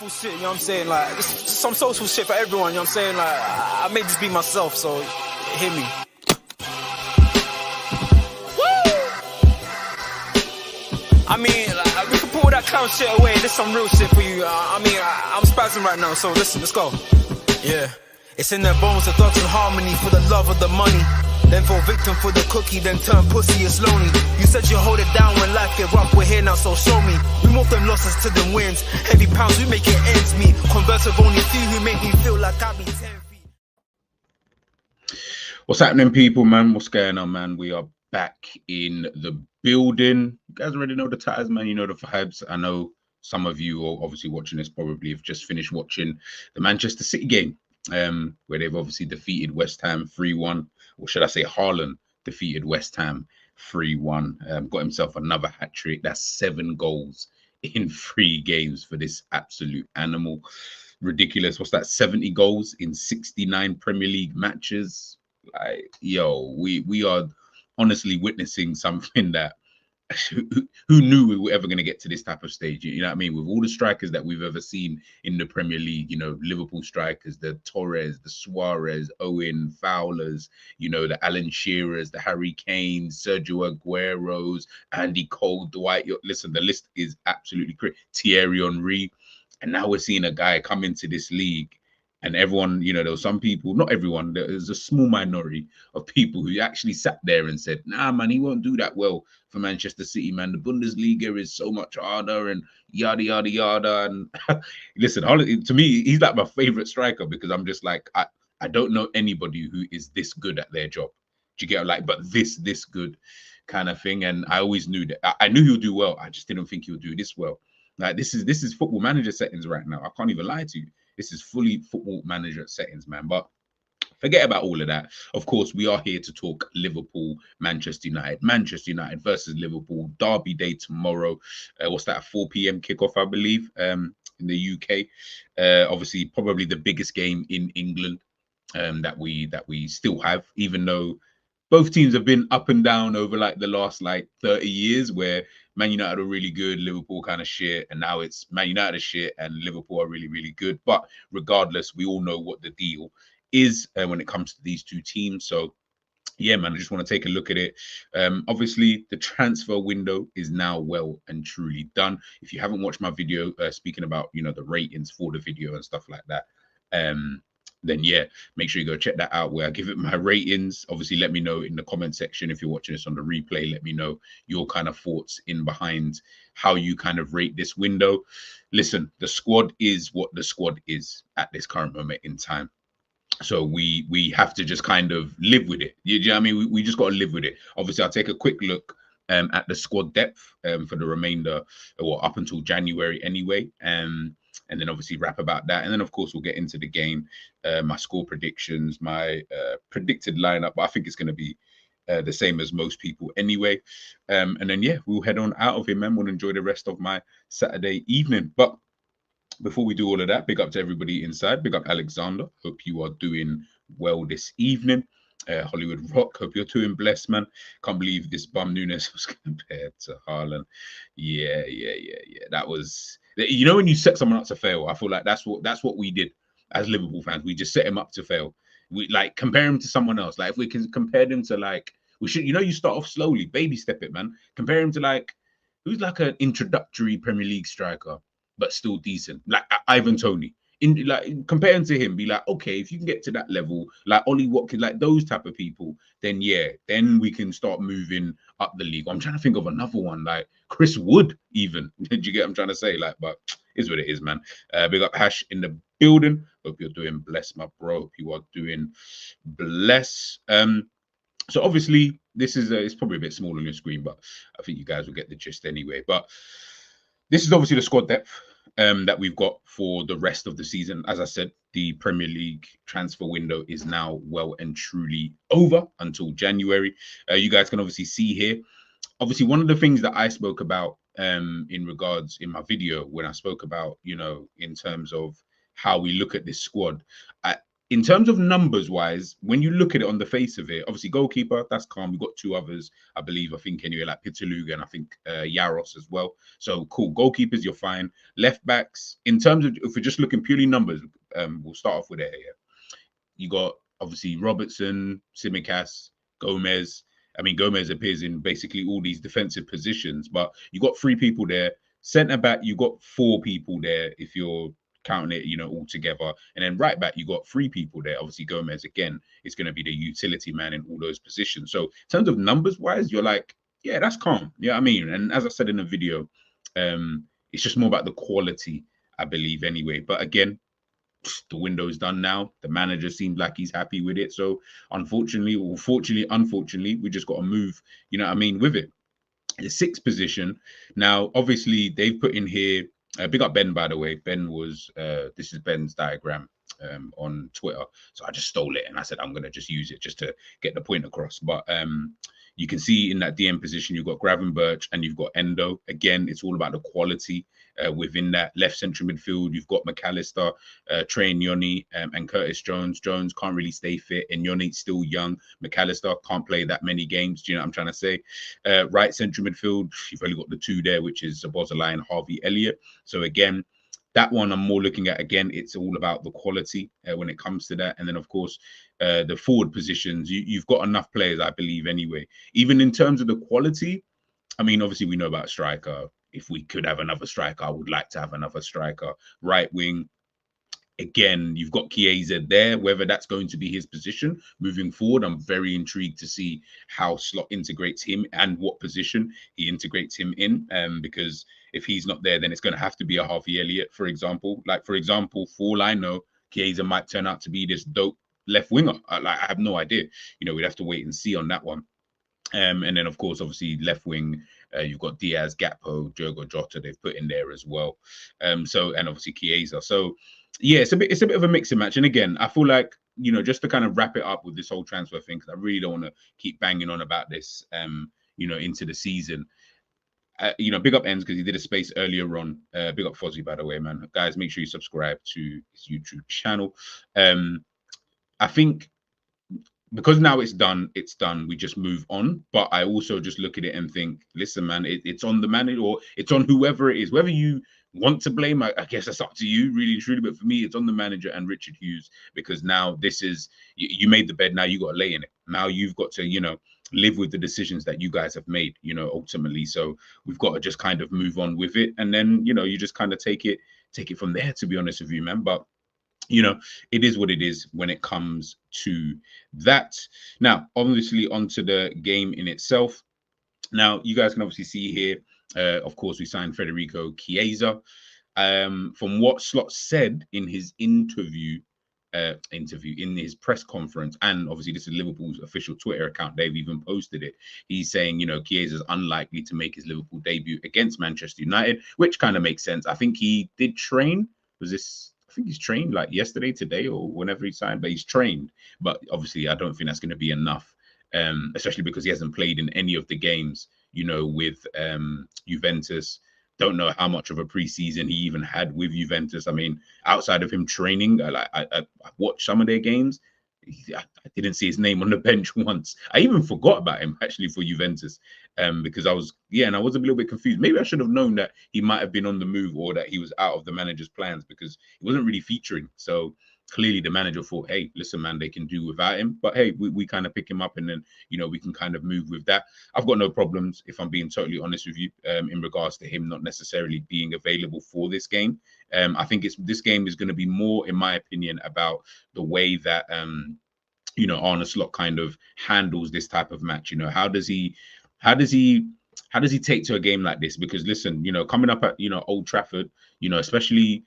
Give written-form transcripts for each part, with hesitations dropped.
Social shit, you know what I'm saying? Like, just some social shit for everyone, you know what I'm saying? Like, I made this be myself, so hear me. I mean, like, we can pull that clown shit away. This some real shit for you. I'm spazzing right now, so listen, let's go. Yeah. It's in their bones, the thoughts and harmony for the love of the money. Then fall victim for the cookie, then turn pussy, it's lonely. You said you hold it down when life get rough, we're here now, so show me. We move them losses to them wins. Heavy pounds, we make it ends meet. Converse with only a few who make me feel like I be 10 feet. What's happening, people, man? What's going on, man? We are back in the building. You guys already know the ties, man. You know the vibes. I know some of you are obviously watching this probably have just finished watching the Manchester City game, where they've obviously defeated West Ham 3-1. Or should I say Haaland defeated West Ham 3-1. Got himself another hat-trick. That's 7 goals in 3 games for this absolute animal. Ridiculous. What's that? 70 goals in 69 Premier League matches. Like, yo, we are honestly witnessing something that who knew we were ever going to get to this type of stage? You know what I mean? With all the strikers that we've ever seen in the Premier League, you know, Liverpool strikers, the Torres, the Suarez, Owen, Fowlers, you know, the Alan Shearers, the Harry Kanes, Sergio Agueros, Andy Cole, Dwight. Listen, the list is absolutely crazy. Thierry Henry. And now we're seeing a guy come into this league. And everyone, you know, there were some people, not everyone, there was a small minority of people who actually sat there and said, nah, man, he won't do that well for Manchester City, man. The Bundesliga is so much harder and yada, yada, yada. And listen, to me, he's like my favorite striker because I'm just like, I don't know anybody who is this good at their job. Do you get like, but this good kind of thing. And I always knew that. I knew he'll do well. I just didn't think he'll do this well. Like, this is football manager settings right now. I can't even lie to you. This is fully football manager settings, man. But forget about all of that. Of course, we are here to talk Liverpool, Manchester United versus Liverpool. Derby day tomorrow. What's that? 4 p.m. kickoff, I believe, in the UK. Obviously, probably the biggest game in England that we still have, even though both teams have been up and down over like the last like 30 years, where Man United are really good, Liverpool kind of shit, and now it's Man United is shit and Liverpool are really, really good. But regardless, we all know what the deal is when it comes to these two teams. So yeah, man, I just want to take a look at it. Obviously, the transfer window is now well and truly done. If you haven't watched my video speaking about, you know, the ratings for the video and stuff like that, then yeah, make sure you go check that out where I give it my ratings. Obviously, let me know in the comment section if you're watching this on the replay. Let me know your kind of thoughts in behind how you kind of rate this window. Listen, the squad is what the squad is at this current moment in time. So we have to just kind of live with it. You know what I mean? We just got to live with it. Obviously, I'll take a quick look at the squad depth for the remainder, or up until January anyway. And then obviously wrap about that. And then, of course, we'll get into the game, my score predictions, my predicted lineup. But I think it's going to be the same as most people anyway. And then, yeah, we'll head on out of here, man. We'll enjoy the rest of my Saturday evening. But before we do all of that, big up to everybody inside. Big up Alexander. Hope you are doing well this evening. Hollywood Rock, hope you're doing blessed, man. Can't believe this bum Nunes was compared to Haaland. Yeah. That was, you know, when you set someone up to fail, I feel like that's what we did as Liverpool fans. We just set him up to fail. We like compare him to someone else. Like if we can compare him to like, we should, you know, you start off slowly, baby step it, man. Compare him to like, who's like an introductory Premier League striker, but still decent, like Ivan Toney. In like comparing to him, be like, okay, if you can get to that level, like Ollie Watkins, like those type of people, then yeah, then we can start moving up the league. I'm trying to think of another one, like Chris Wood, even. Did you get what I'm trying to say? Like, but is what it is, man. Big up Hash in the building. Hope you're doing blessed, my bro. Hope you are doing blessed. So obviously this is it's probably a bit small on your screen, but I think you guys will get the gist anyway. But this is obviously the squad depth that we've got for the rest of the season. As I said, the Premier League transfer window is now well and truly over until January. You guys can obviously see here. Obviously, one of the things that I spoke about in regards in my video when I spoke about, you know, in terms of how we look at this squad, in terms of numbers wise, when you look at it on the face of it, obviously goalkeeper, that's calm. We've got two others, I believe, I think anyway, like Pitaluga and I think Yaros as well. So cool. Goalkeepers, you're fine. Left backs, in terms of, if we're just looking purely numbers, we'll start off with it here. You got obviously Robertson, Simicas, Gomez. I mean, Gomez appears in basically all these defensive positions, but you got three people there. Centre back, you got four people there if you're counting it, all together. And then right back, you got three people there. Obviously, Gomez again is going to be the utility man in all those positions. So in terms of numbers wise, you're like, yeah, that's calm. Yeah, I mean, and as I said in the video, it's just more about the quality, I believe, anyway. But again, the window's done now. The manager seems like he's happy with it. So unfortunately, we just got to move, with it. The sixth position. Now, obviously, they've put in here, big up Ben, by the way. Ben was, this is Ben's diagram on Twitter. So I just stole it and I said, I'm going to just use it just to get the point across. But you can see in that DM position, you've got Gravenberch and you've got Endo. Again, it's all about the quality within that left central midfield. You've got McAllister, Trey Nyoni, and Curtis Jones. Jones can't really stay fit, and Nyoni's still young. McAllister can't play that many games. Do you know what I'm trying to say? Right central midfield, you've only got the two there, which is Szoboszlai and Harvey Elliott. So again, that one I'm more looking at. Again, it's all about the quality when it comes to that. And then, of course, the forward positions, you've got enough players, I believe, anyway. Even in terms of the quality, I mean, obviously, we know about striker. If we could have another striker, I would like to have another striker. Right wing, again, you've got Chiesa there. Whether that's going to be his position moving forward, I'm very intrigued to see how Slot integrates him and what position he integrates him in. Because if he's not there, then it's going to have to be a Harvey Elliott, for example. Like, for example, for all I know, Chiesa might turn out to be this dope left winger. I have no idea. We'd have to wait and see on that one. And then, of course, obviously, left wing, you've got Diaz, Gakpo, Diogo Jota, they've put in there as well. And obviously Chiesa. So, yeah, it's a bit of a mixing match. And again, I feel like, just to kind of wrap it up with this whole transfer thing, because I really don't want to keep banging on about this, into the season. Big up Ends because he did a space earlier on. Big up Fozzie, by the way, man. Guys, make sure you subscribe to his YouTube channel. I think because now it's done, we just move on. But I also just look at it and think, listen, man, it's on the manager or it's on whoever it is. Whether you want to blame, I guess that's up to you, really, truly. But for me, it's on the manager and Richard Hughes, because now this is, you made the bed, now you got to lay in it. Now you've got to, live with the decisions that you guys have made, ultimately. So we've got to just kind of move on with it. And then, you just kind of take it from there, to be honest with you, man. But it is what it is when it comes to that. Now, obviously, onto the game in itself. Now, you guys can obviously see here, of course, we signed Federico Chiesa. From what Slot said in his interview in his press conference, and obviously this is Liverpool's official Twitter account, they've even posted it. He's saying, Chiesa is unlikely to make his Liverpool debut against Manchester United, which kind of makes sense. I think he did train. I think he's trained like yesterday, today, or whenever he signed, but he's trained. But obviously, I don't think that's going to be enough, especially because he hasn't played in any of the games, with Juventus. Don't know how much of a preseason he even had with Juventus. I mean, outside of him training, I watched some of their games. I didn't see his name on the bench once. I even forgot about him actually for Juventus, because I was a little bit confused. Maybe I should have known that he might have been on the move or that he was out of the manager's plans, because he wasn't really featuring. So clearly the manager thought, hey, listen, man, they can do without him. But hey, we kind of pick him up and then, we can kind of move with that. I've got no problems, if I'm being totally honest with you, in regards to him not necessarily being available for this game. I think this game is going to be more, in my opinion, about the way that, Arne Slot kind of handles this type of match. How does he take to a game like this? Because listen, coming up at, Old Trafford, especially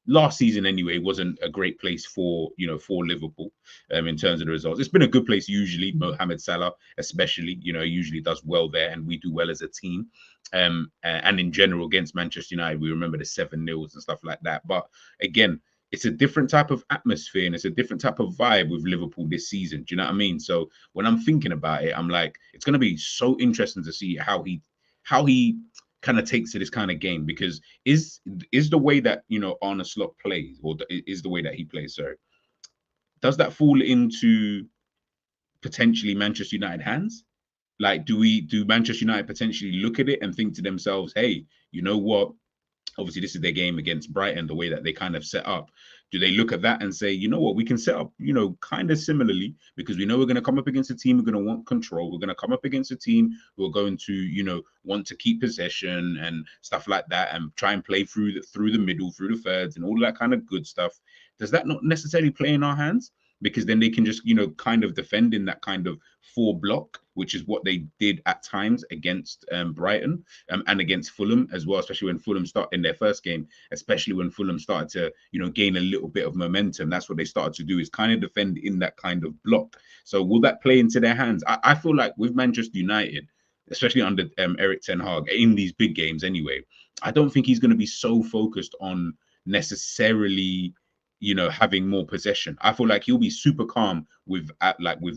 last season anyway, wasn't a great place for Liverpool in terms of the results. It's been a good place usually. Mohamed Salah especially, usually does well there, and we do well as a team. And in general against Manchester United, we remember the 7-0s and stuff like that. But again, it's a different type of atmosphere and it's a different type of vibe with Liverpool this season. Do you know what I mean? So when I'm thinking about it, I'm like, it's going to be so interesting to see how he kind of takes to this kind of game, because is the way that Arne Slot plays, or is the way that he plays, sorry, does that fall into potentially Manchester United hands? Like, do Manchester United potentially look at it and think to themselves, hey, you know what? Obviously, this is their game against Brighton, the way that they kind of set up. Do they look at that and say, you know what, we can set up, kind of similarly, because we know we're going to come up against a team we're going to want control. We're going to come up against a team who are going to, want to keep possession and stuff like that, and try and play through the middle, through the thirds, and all that kind of good stuff. Does that not necessarily play in our hands? Because then they can just, kind of defend in that kind of 4 block, which is what they did at times against Brighton and against Fulham as well, especially when Fulham started in their first game, especially when Fulham started to, gain a little bit of momentum. That's what they started to do, is kind of defend in that kind of block. So will that play into their hands? I feel like with Manchester United, especially under Eric Ten Hag, in these big games anyway, I don't think he's going to be so focused on necessarily having more possession. I feel like he'll be super calm with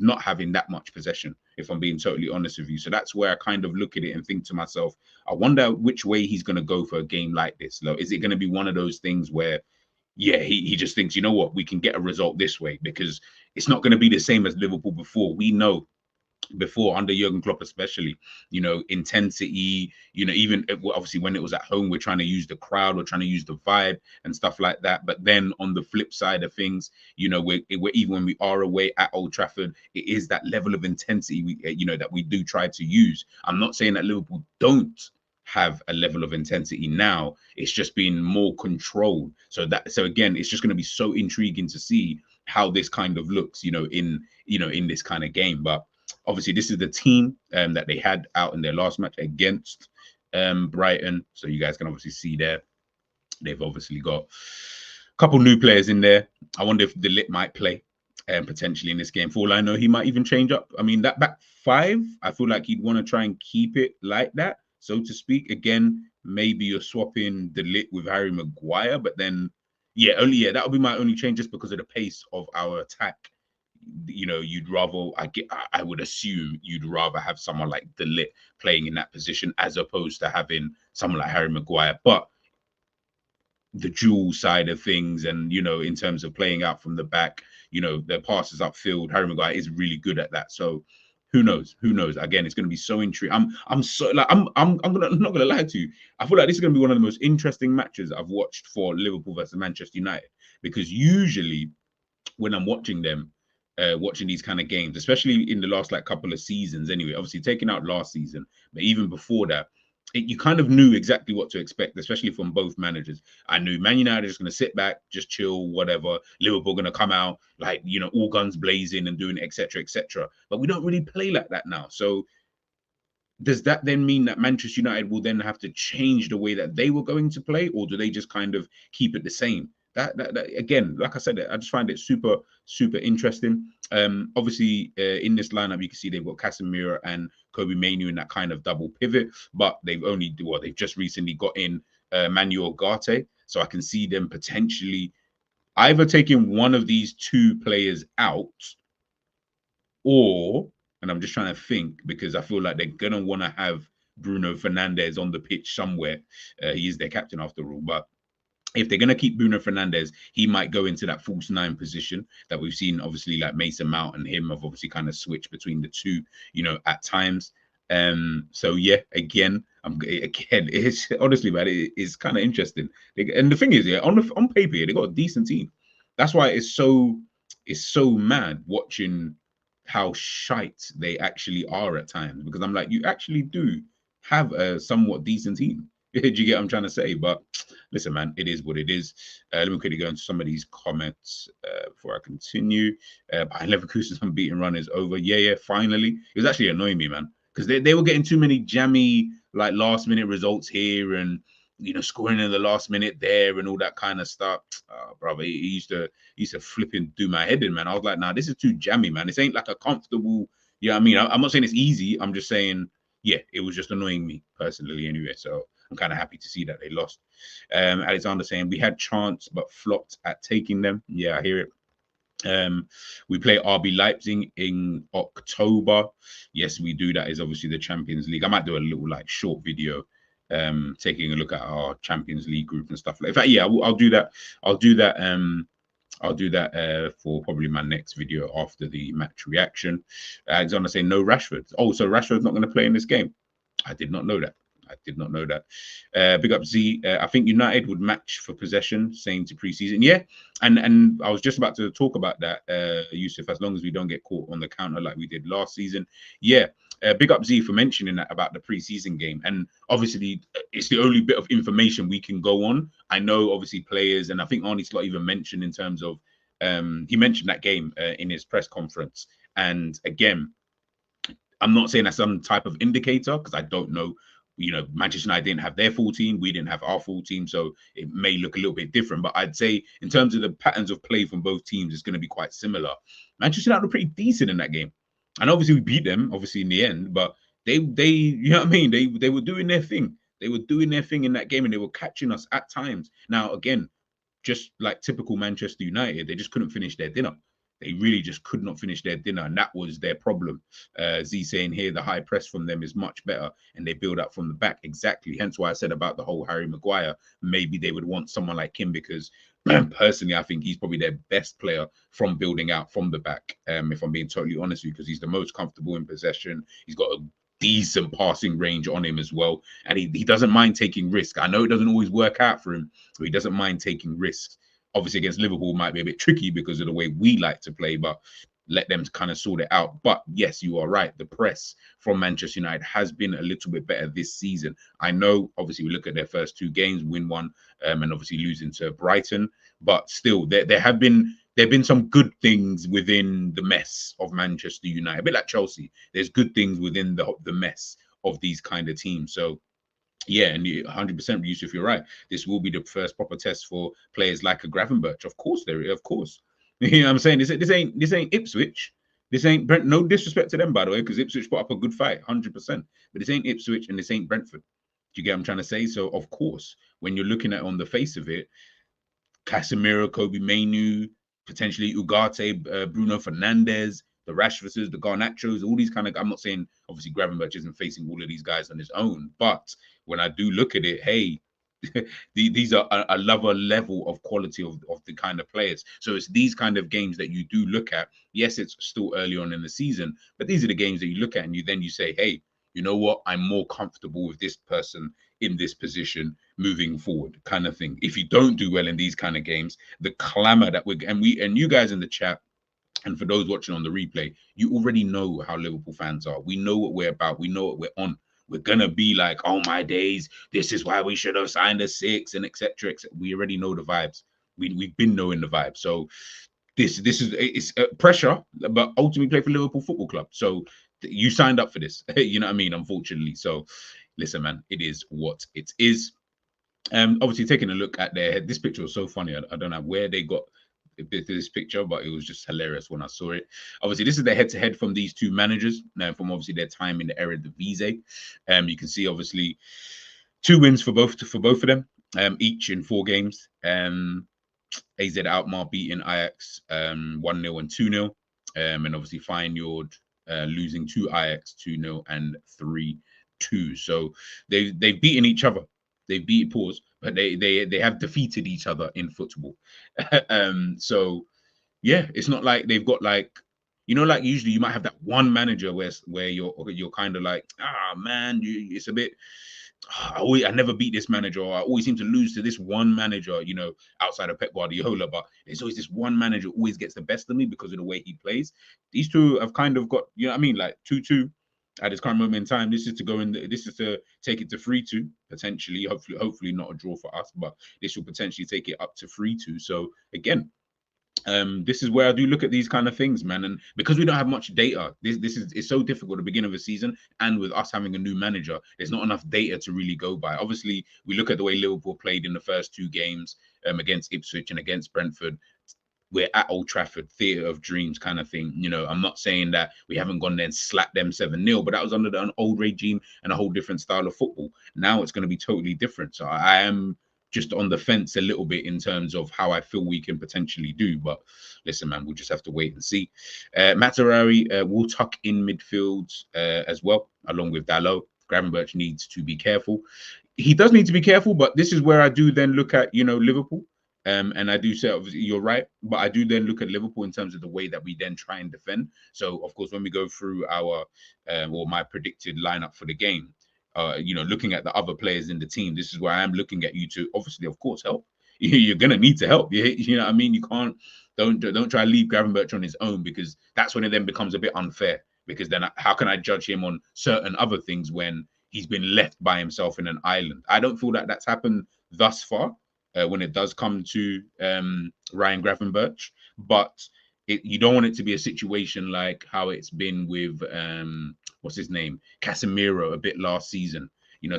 not having that much possession, if I'm being totally honest with you. So that's where I kind of look at it and think to myself, I wonder which way he's going to go for a game like this. Is it going to be one of those things where, yeah, he just thinks, you know what, we can get a result this way, because it's not going to be the same as Liverpool before. We know before, under Jurgen Klopp especially, intensity, even obviously when it was at home, we're trying to use the crowd, we're trying to use the vibe and stuff like that. But then on the flip side of things, we're even when we are away at Old Trafford, it is that level of intensity that we do try to use. I'm not saying that Liverpool don't have a level of intensity now. It's just been more controlled. So again, it's just going to be so intriguing to see how this kind of looks, in this kind of game. But obviously, this is the team that they had out in their last match against Brighton. So you guys can obviously see there. They've obviously got a couple new players in there. I wonder if De Ligt might play potentially in this game. For all I know, he might even change up. I mean, that back 5, I feel like he'd want to try and keep it like that, so to speak. Again, maybe you're swapping De Ligt with Harry Maguire, but then, that would be my only change, just because of the pace of our attack. You'd rather, I would assume you'd rather have someone like De Ligt playing in that position as opposed to having someone like Harry Maguire. But the dual side of things, and in terms of playing out from the back, the passes upfield, Harry Maguire is really good at that. So who knows? Again, it's going to be so intriguing. I'm not gonna lie to you. I feel like this is going to be one of the most interesting matches I've watched for Liverpool versus Manchester United, because usually when I'm watching them, watching these kind of games, especially in the last couple of seasons anyway, obviously taking out last season, but even before that, you kind of knew exactly what to expect, especially from both managers. I knew Man United are just going to sit back, just chill, whatever. Liverpool going to come out all guns blazing and doing etc. etc. But we don't really play like that now. So does that then mean that Manchester United will then have to change the way that they were going to play, or do they just kind of keep it the same? That again, like I said, I just find it super, super interesting. Obviously, in this lineup, you can see they've got Casemiro and Kobe Mainoo in that kind of double pivot, but they've just recently got in Manuel Ugarte, so I can see them potentially either taking one of these 2 players out, or, and I'm just trying to think, because I feel like they're gonna want to have Bruno Fernandes on the pitch somewhere. He is their captain after all, but if they're going to keep Bruno Fernandes, he might go into that false 9 position that we've seen, obviously, like Mason Mount and him have obviously kind of switched between the 2, at times. So yeah, again, it's honestly, man, it's kind of interesting. And the thing is, on paper, they got a decent team. That's why it's so mad watching how shite they actually are at times, because I'm like, you actually do have a somewhat decent team. Do you get what I'm trying to say? But listen, man, it is what it is. Let me quickly go into some of these comments before I continue. Bayern Leverkusen's unbeaten run is over. Yeah, finally. It was actually annoying me, man, because they were getting too many jammy, last minute results here, and scoring in the last minute there and all that kind of stuff. Brother, he used to flipping do my head in, man. I was like, nah, this is too jammy, man. This ain't like a comfortable. Yeah, I mean, I'm not saying it's easy. I'm just saying, yeah, it was just annoying me personally anyway. So I'm kind of happy to see that they lost. Alexander saying we had chance but flopped at taking them. Yeah, I hear it. We play RB Leipzig in October. Yes, we do. That is obviously the Champions League. I might do a little short video taking a look at our Champions League group and stuff like that. In fact, yeah, I'll do that. I'll do that I'll do that for probably my next video after the match reaction. Alexander saying no Rashford. Oh, so Rashford's not going to play in this game. I did not know that. I did not know that. Big up Z. I think United would match for possession, same to preseason. Yeah, and I was just about to talk about that, Yusuf. As long as we don't get caught on the counter like we did last season. Yeah. Big up Z for mentioning that about the preseason game. And obviously, it's the only bit of information we can go on. I know, obviously, players, and I think Arnie Slot even mentioned in terms of, he mentioned that game in his press conference. And again, I'm not saying that's some type of indicator because I don't know. Manchester United didn't have their full team. We didn't have our full team. So it may look a little bit different. But I'd say in terms of the patterns of play from both teams, it's going to be quite similar. Manchester United were pretty decent in that game. And obviously we beat them, obviously, in the end. But they you know what I mean? They were doing their thing. They were doing their thing in that game and they were catching us at times. Now, again, just like typical Manchester United, they just couldn't finish their dinner. They really just could not finish their dinner, and that was their problem. Z saying here the high press from them is much better, and they build up from the back. Exactly. Hence why I said about the whole Harry Maguire. Maybe they would want someone like him because personally, I think he's probably their best player from building out from the back. If I'm being totally honest with you, because he's the most comfortable in possession. He's got a decent passing range on him as well, and he doesn't mind taking risks. I know it doesn't always work out for him, but he doesn't mind taking risks. Obviously, against Liverpool might be a bit tricky because of the way we like to play, but let them kind of sort it out. But yes, you are right. The press from Manchester United has been a little bit better this season. I know, obviously, we look at their first 2 games, win 1, and obviously losing to Brighton. But still, there have been some good things within the mess of Manchester United. A bit like Chelsea. There's good things within the mess of these kind of teams. So yeah, and 100% Yusuf, you're right. This will be the first proper test for players like a Gravenberch. Of course, of course. You know what I'm saying? This ain't Ipswich. This ain't Brent. No disrespect to them, by the way, because Ipswich put up a good fight, 100%. But this ain't Ipswich and this ain't Brentford. Do you get what I'm trying to say? So of course, when you're looking at on the face of it, Casemiro, Kobe Mainu, potentially Ugarte, Bruno Fernandes, the Rashfords, the Garnachos, all these kind of. I'm not saying obviously Gravenberch isn't facing all of these guys on his own, but when I do look at it, hey, these are a lower level of quality of the kind of players. So it's these kind of games that you do look at. Yes, it's still early on in the season, but these are the games that you look at and you say, hey, you know what? I'm more comfortable with this person in this position moving forward, kind of thing. If you don't do well in these kind of games, the clamor that and you guys in the chat, and for those watching on the replay, you already know how Liverpool fans are. We know what we're about. We know what we're on. We're gonna be like, oh my days, this is why we should have signed a 6 and etc. We already know the vibes. We've been knowing the vibes. So this is it's pressure, but ultimately play for Liverpool Football Club. So you signed up for this. You know what I mean? Unfortunately. So listen, man, it is what it is. Obviously taking a look at their head. This picture was so funny. I don't know where they got this picture, but it was just hilarious when I saw it. Obviously, this is the head-to-head from these 2 managers, from obviously their time in the Eredivisie. You can see obviously 2 wins for both of them, each in 4 games. AZ Alkmaar beating Ajax 1-0 and 2-0, and obviously Feyenoord losing to Ajax 2-0 and 3-2. So they've beaten each other. They've beat pause, but they have defeated each other in football. So yeah, it's not like they've got like, like usually you might have that one manager where you're kind of like, man, it's a bit. I never beat this manager, or I always seem to lose to this one manager, outside of Pep Guardiola. But there's always this one manager who always gets the best of me because of the way he plays. These 2 have kind of got, you know what I mean, like 2-2. At this current moment in time, this is to go in. This is to take it to 3-2 potentially. Hopefully not a draw for us, but this will potentially take it up to 3-2. So again, this is where I do look at these kind of things, man. And because we don't have much data, it's so difficult at the beginning of the season, and with us having a new manager, there's not enough data to really go by. Obviously, we look at the way Liverpool played in the first 2 games against Ipswich and against Brentford. We're at Old Trafford, theatre of dreams kind of thing. I'm not saying that we haven't gone there and slapped them 7-0, but that was under an old regime and a whole different style of football. Now it's going to be totally different. So I am just on the fence a little bit in terms of how I feel we can potentially do. But listen, man, we'll just have to wait and see. Matarari will tuck in midfield as well, along with Dalot. Gravenberch needs to be careful. He does need to be careful, but this is where I do then look at, Liverpool. And I do say, obviously, you're right, but I do then look at Liverpool in terms of the way that we then try and defend. So, of course, when we go through our or my predicted lineup for the game, looking at the other players in the team, this is where I am looking at you to obviously, of course, help. You're gonna need to help. You know what I mean? You can't don't try to leave Gravenberch on his own, because that's when it then becomes a bit unfair. Because then how can I judge him on certain other things when he's been left by himself in an island? I don't feel that that's happened thus far when it does come to Ryan Gravenberch, but you don't want it to be a situation like how it's been with what's his name, Casemiro, a bit last season.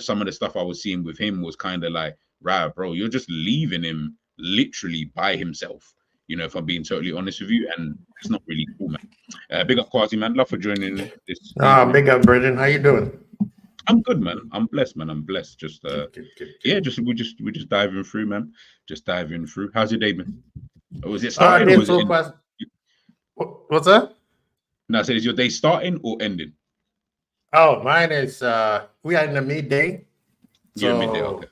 Some of the stuff I was seeing with him was kind of like, right, bro, you're just leaving him literally by himself. If I'm being totally honest with you, and it's not really cool, man. Big up, Quasi, man. Love for joining this. Big up, Brendan. How you doing? I'm good, man. I'm blessed, man. I'm blessed. Just Good. yeah, we're just diving through, man. Just diving through. How's your day been? Was it starting? Or was so what's that? No, I said, is your day starting or ending? Oh, mine is we are in the midday. Yeah, midday. Okay.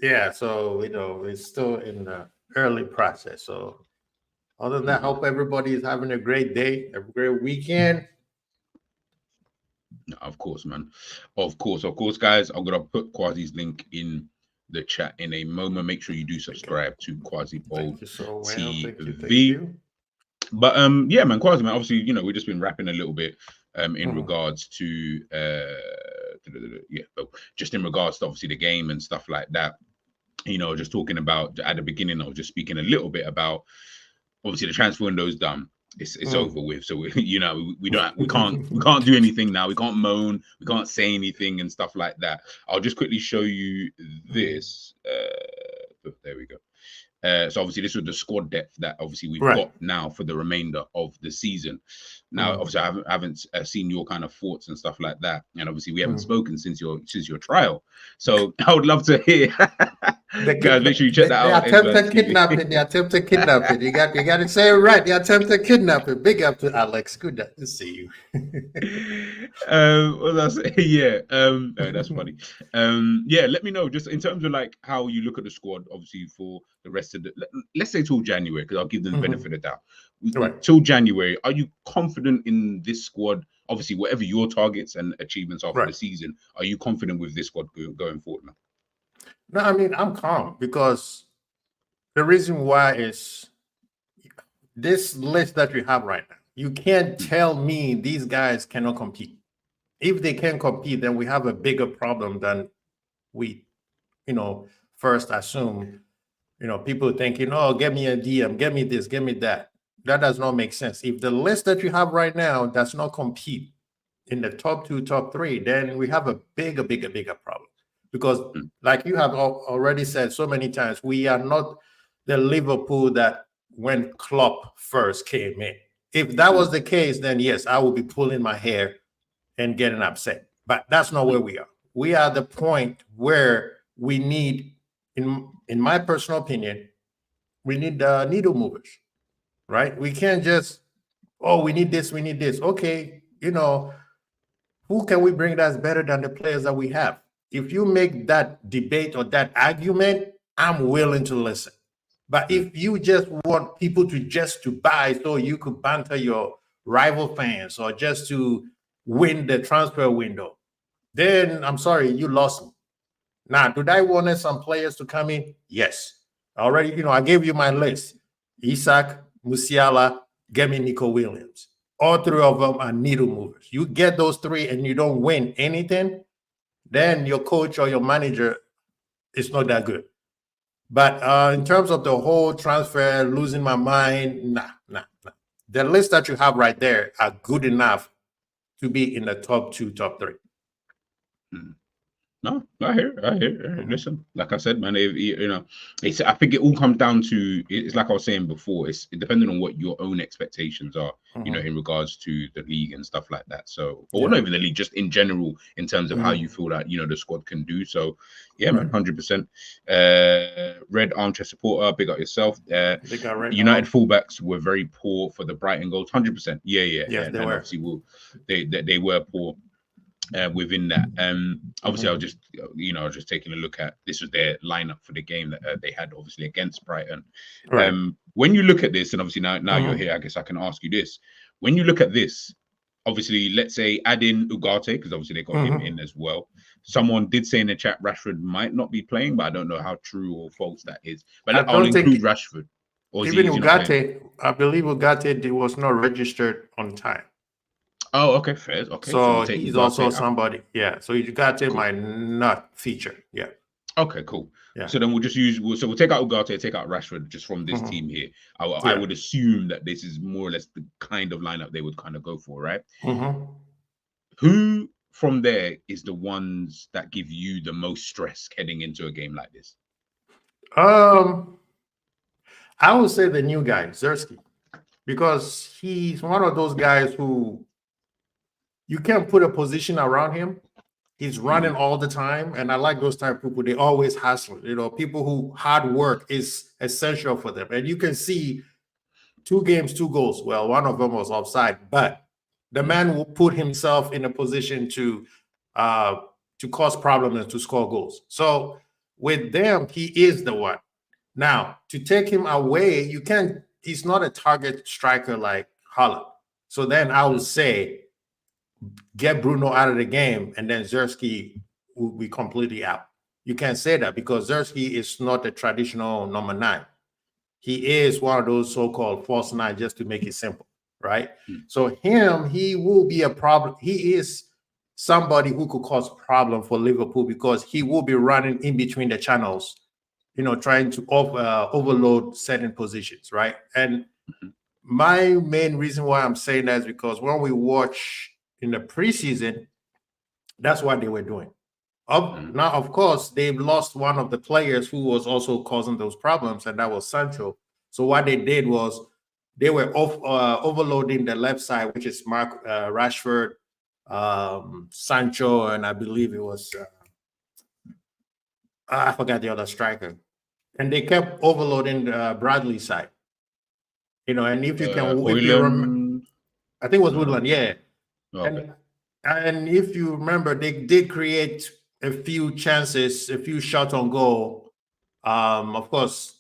Yeah, so it's still in the early process. So other than that, I hope everybody is having a great day, a great weekend. Of course, man. Of course, guys. I'm gonna put Quasi's link in the chat in a moment. Make sure you do subscribe to Quasi Bold TV. Thank you. But yeah, man, Quasi, man. Obviously, we've just been rapping a little bit in regards to just in regards to obviously the game and stuff like that. Just talking about at the beginning, I was just speaking a little bit about obviously the transfer window's done. It's over with. So we can't do anything now. We can't moan. We can't say anything and stuff like that. I'll just quickly show you this. There we go. So obviously this was the squad depth that obviously we've got now for the remainder of the season. Now, obviously I haven't seen your kind of thoughts and stuff like that, and obviously we haven't spoken since your trial. So I would love to hear. Guys, make sure you check that out. The attempted kidnapping. You got to say it right. The attempted kidnapping. Big up to Alex. Good to see you. Well, that's that's funny. Yeah, let me know just in terms of like how you look at the squad, obviously for the rest of the, let's say till January, because I'll give them the benefit of the doubt. Till January, are you confident in this squad? Obviously, whatever your targets and achievements are for the season, are you confident with this squad going forward now? No, I mean, I'm calm, because the reason why is this list that you have right now. You can't tell me these guys cannot compete. If they can compete, then we have a bigger problem than we, first assume. People thinking, oh, get me a DM, get me this, get me that. That does not make sense. If the list that you have right now does not compete in the top 2, top 3, then we have a bigger problem. Because like you have already said so many times, we are not the Liverpool that when Klopp first came in. If that was the case, then yes, I would be pulling my hair and getting upset. But that's not where we are. We are at the point where we need, in my personal opinion, we need the needle movers, right? We can't just, we need this, we need this. Okay, who can we bring that's better than the players that we have? If you make that debate or that argument, I'm willing to listen. But if you just want people to buy so you could banter your rival fans or just to win the transfer window, then I'm sorry, you lost me. Now, did I want some players to come in? Yes. Already, I gave you my list. Isak, Musiala, get me Nico Williams. All 3 of them are needle movers. You get those 3 and you don't win anything, then your coach or your manager is not that good. But in terms of the whole transfer, losing my mind, nah. The list that you have right there are good enough to be in the top 2, top 3. No, I hear. Listen, like I said, man, I think it all comes down to, it's like I was saying before, it's depending on what your own expectations are, in regards to the league and stuff like that. So, or not even the league, just in general, in terms of how you feel that, the squad can do. So, yeah, man, 100%. Red Armchair Supporter, big up yourself. United fullbacks were very poor for the Brighton goals, 100%. Yeah. Yes, and obviously, they were poor. within that. Obviously, I was Mhm. just I was just taking a look at this was their lineup for the game that they had obviously against Brighton. Right. When you look at this, and obviously now you're Mhm. here, I guess I can ask you this. When you look at this, obviously, let's say add in Ugarte because obviously they got him in Mhm. as well. Someone did say in the chat Rashford might not be playing, but I don't know how true or false that is. I But I'll don't think include Rashford, or even is he not playing? Ugarte, I believe Ugarte was not registered on time. Oh, okay, fair. Okay, so we'll So take he's also Ugarte out. somebody. Yeah. So Ugarte Cool. might not feature. Yeah. Okay, cool. Yeah. So then we'll just we'll take out Ugarte, take out Rashford just from this Mhm. team here. I Yeah. would assume that this is more or less the kind of lineup they would kind of go for, right? Mhm. Who from there is the ones that give you the most stress heading into a game like this? Um, I would say the new guy, Zersky, because he's one of those guys who you can't put a position around him. He's running all the time, and I like those type of people. They always hustle. People who hard work is essential for them, and you can see 2 games, 2 goals. Well, one of them was offside, but the man will put himself in a position uh, to cause problems and to score goals. So with them, he is the one. Now, to take him away, you can't. He's not a target striker like Holland. So then I would say get Bruno out of the game, and then Zersky will be completely out. You can't say that because Zersky is not a traditional number 9. He is one of those so-called false 9, just to make it simple, right? So he will be a problem. He is somebody who could cause problem for Liverpool because he will be running in between the channels, trying to overload certain positions, right? And my main reason why I'm saying that is because when we watch in the preseason, that's what they were doing. Now, of course, they've lost one of the players who was also causing those problems, and that was Sancho. So what they did was they were overloading the left side, which is Rashford, Sancho, and I believe it was I forgot the other striker, and they kept overloading Bradley side. And if you remember, Hoyland? I think it was No. Woodland, yeah. Okay. And if you remember, they did create a few chances, a few shots on goal. Of course,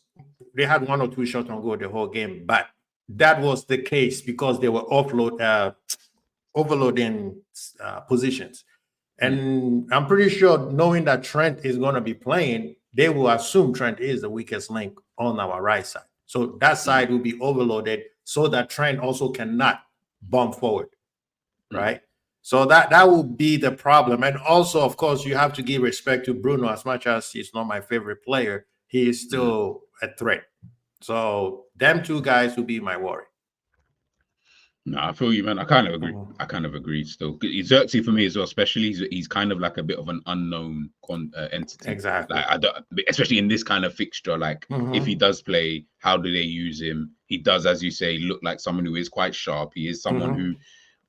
they had 1 or 2 shots on goal the whole game, but that was the case because they were overloading positions. And I'm pretty sure, knowing that Trent is going to be playing, they will assume Trent is the weakest link on our right side. So that side will be overloaded so that Trent also cannot bump forward, right? So that will be the problem. And also, of course, you have to give respect to Bruno. As much as he's not my favorite player, he is still a threat. So them 2 guys will be my worry. No, I feel you, man. I kind of agree. Mhm. I kind of agree still. Xerxes for me as well, especially he's kind of like a bit of an unknown entity. Exactly. Like I don't, especially in this kind of fixture. Like if he Mhm. does play, how do they use him? He does, as you say, look like someone who is quite sharp. He is someone Mhm. who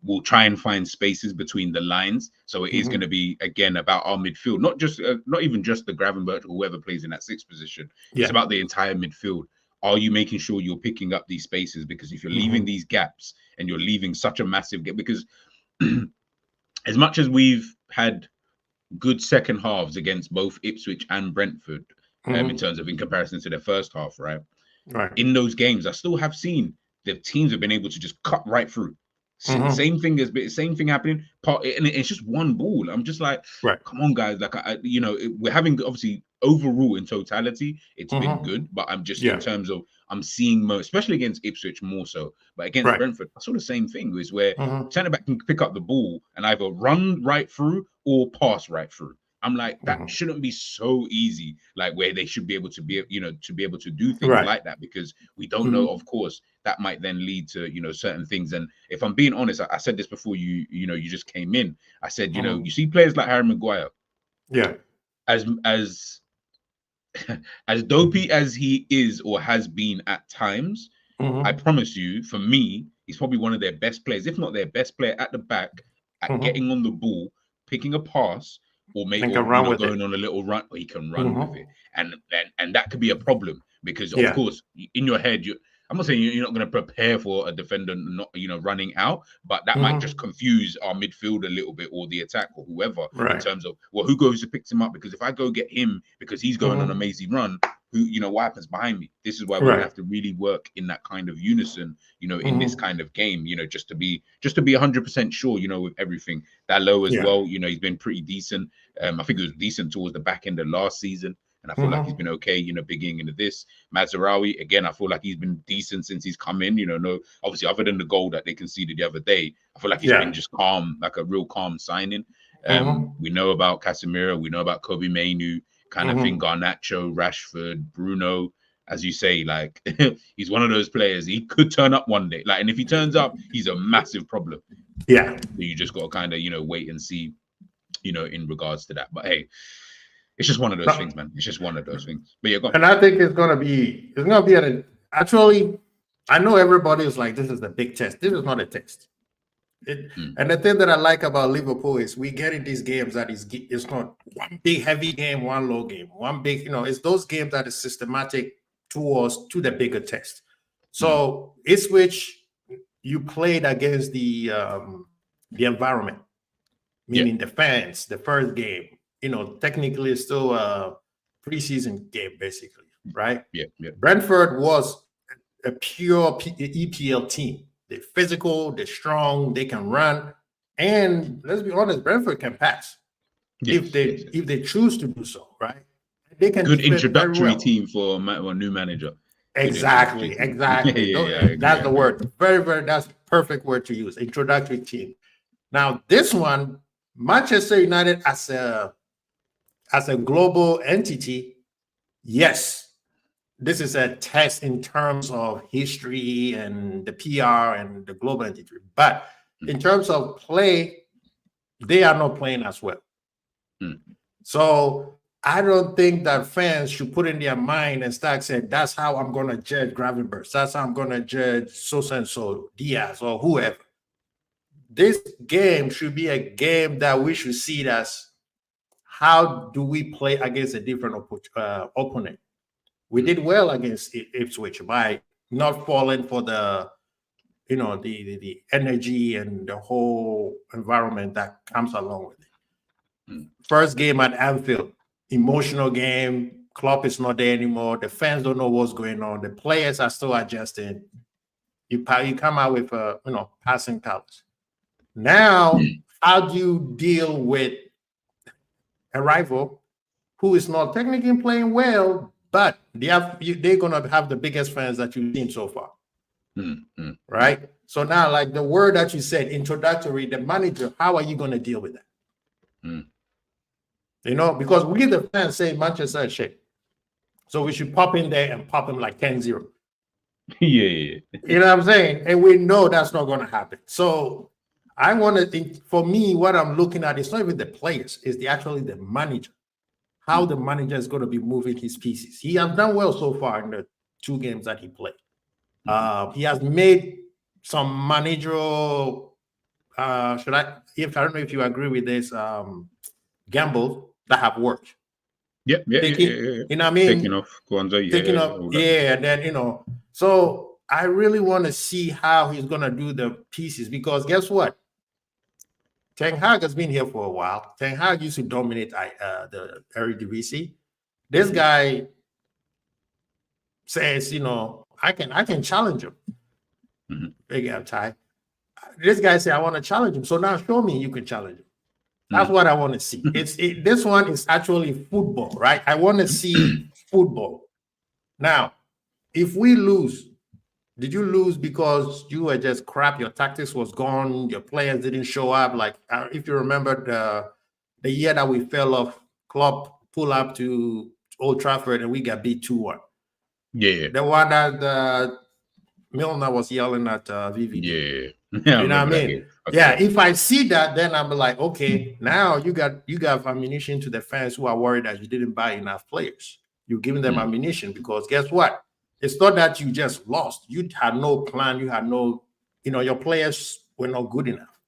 will try and find spaces between the lines. So it is going to Mhm. be again about our midfield, not even just the Gravenberch or whoever plays in that 6th position. It's Yeah. about the entire midfield. Are you making sure you're picking up these spaces? Because if you're leaving Mhm. these gaps and you're leaving such a massive gap, because as much as we've had good second halves against both Ipswich and Brentford, in Mhm. terms of in comparison to their first half, right? Right. In those games, I still have seen the teams have been able to just cut right through. Mhm. Same thing happening. And it's just one ball. I'm just like, Right. come on, guys. Like, we're having obviously overall in totality, it's been Mhm. good. But I'm just in Yeah. terms of I'm seeing more, especially against Ipswich more so. But against Right. Brentford, I saw the same thing. Is where Mhm. centre back can pick up the ball and either run right through or pass right through. I'm like, that Mhm. shouldn't be so easy, like where they should be able to be able to do things Right. like that because we don't know, Mhm. of course, that might then lead to, certain things. And if I'm being honest, I said this before you just came in. I said, you Mhm. see players like Harry Maguire, Yeah. as as dopey as he is or has been at times, I Mhm. promise you, for me, he's probably one of their best players, if not their best player at the back, at Mhm. getting on the ball, picking a pass, And can run with it. going on a little run, or he can run with Mhm. it, and that could be a problem because, of Yeah. course, in your head, I'm not saying you're not going to prepare for a defender not, running out, but that might just confuse our midfield a little bit, or the attack, or whoever, in terms of, well, who goes to pick him up? Because if I go get him because he's going on an amazing run, what happens behind me? This is why we're gonna have to really work in that kind of unison, in this kind of game, just to be 100% sure, with everything. Dalot as well, he's been pretty decent. I think it was decent towards the back end of last season. And I feel like he's been okay, beginning into this. Mazraoui, again, I feel like he's been decent since he's come in. No, obviously, other than the goal that they conceded the other day, I feel like he's been just calm, like a real calm signing. We know about Casemiro, we know about Kobe Mainu, kind of thing, Garnacho, Rashford, Bruno. As you say, like, he's one of those players, he could turn up one day. Like, and if he turns up, he's a massive problem. Yeah. So you just got to kind of, wait and see, in regards to that. But hey, it's just one of those things, man. It's just one of those things. But yeah, go on. And I think it's gonna be actually, I know everybody is like, this is the big test. This is not a test. And the thing that I like about Liverpool is we get in these games that it's not one big heavy game, one low game, one big, it's those games that is systematic to the bigger test. So it's which you played against the environment, meaning the fans, the first game. Technically it's still a preseason game, basically, right? Yeah. Brentford was a pure EPL team. They're physical, they're strong, they can run, and let's be honest, Brentford can pass if they choose to do so, right? They can. Good introductory team for a new manager. Exactly. That's the word. That's the perfect word to use. Introductory team. Now this one, Manchester United as a global entity, yes, this is a test in terms of history and the PR and the global entity. But in terms of play, they are not playing as well. So I don't think that fans should put in their mind and start saying, that's how I'm going to judge Gravenberch. That's how I'm going to judge so-and-so, Diaz, or whoever. This game should be a game that we should see it as, how do we play against a different opponent? We did well against Ipswich by not falling for the energy and the whole environment that comes along with it. First game at Anfield, emotional game. Klopp is not there anymore. The fans don't know what's going on. The players are still adjusting. You come out with passing colors. Now, how do you deal with a rival who is not technically playing well, but they're gonna have the biggest fans that you've seen so far, right? So now, like the word that you said, introductory, the manager, how are you gonna deal with that? Because we the fans say Manchester is shit, so we should pop in there and pop them like 10-0. Yeah. You know what I'm saying? And we know that's not gonna happen. So I want to think, for me, what I'm looking at is not even the players, it's actually the manager. How the manager is going to be moving his pieces. He has done well so far in the 2 games that he played. He has made some managerial, I don't know if you agree with this, gambles that have worked. Yeah. You know what I mean? Taking off Kwanzaa, and then, so I really want to see how he's going to do the pieces, because guess what? Ten Hag has been here for a while. Ten Hag used to dominate the Eredivisie. This guy says, I can challenge him. Big up, Ty. This guy said, I want to challenge him. So now show me you can challenge him. That's what I want to see. This one is actually football, right? I want to see football. Now, if we lose, did you lose because you were just crap? Your tactics was gone. Your players didn't show up. Like, if you remember the year that we fell off, Klopp pull up to Old Trafford and we got beat 2-1. Yeah. The one that Milner was yelling at VVD. Yeah. You know what I mean? Okay. Yeah. If I see that, then I'm like, okay, now you got ammunition to the fans who are worried that you didn't buy enough players. You're giving them ammunition, because guess what? It's not that you just lost. You had no plan. You had no, your players were not good enough.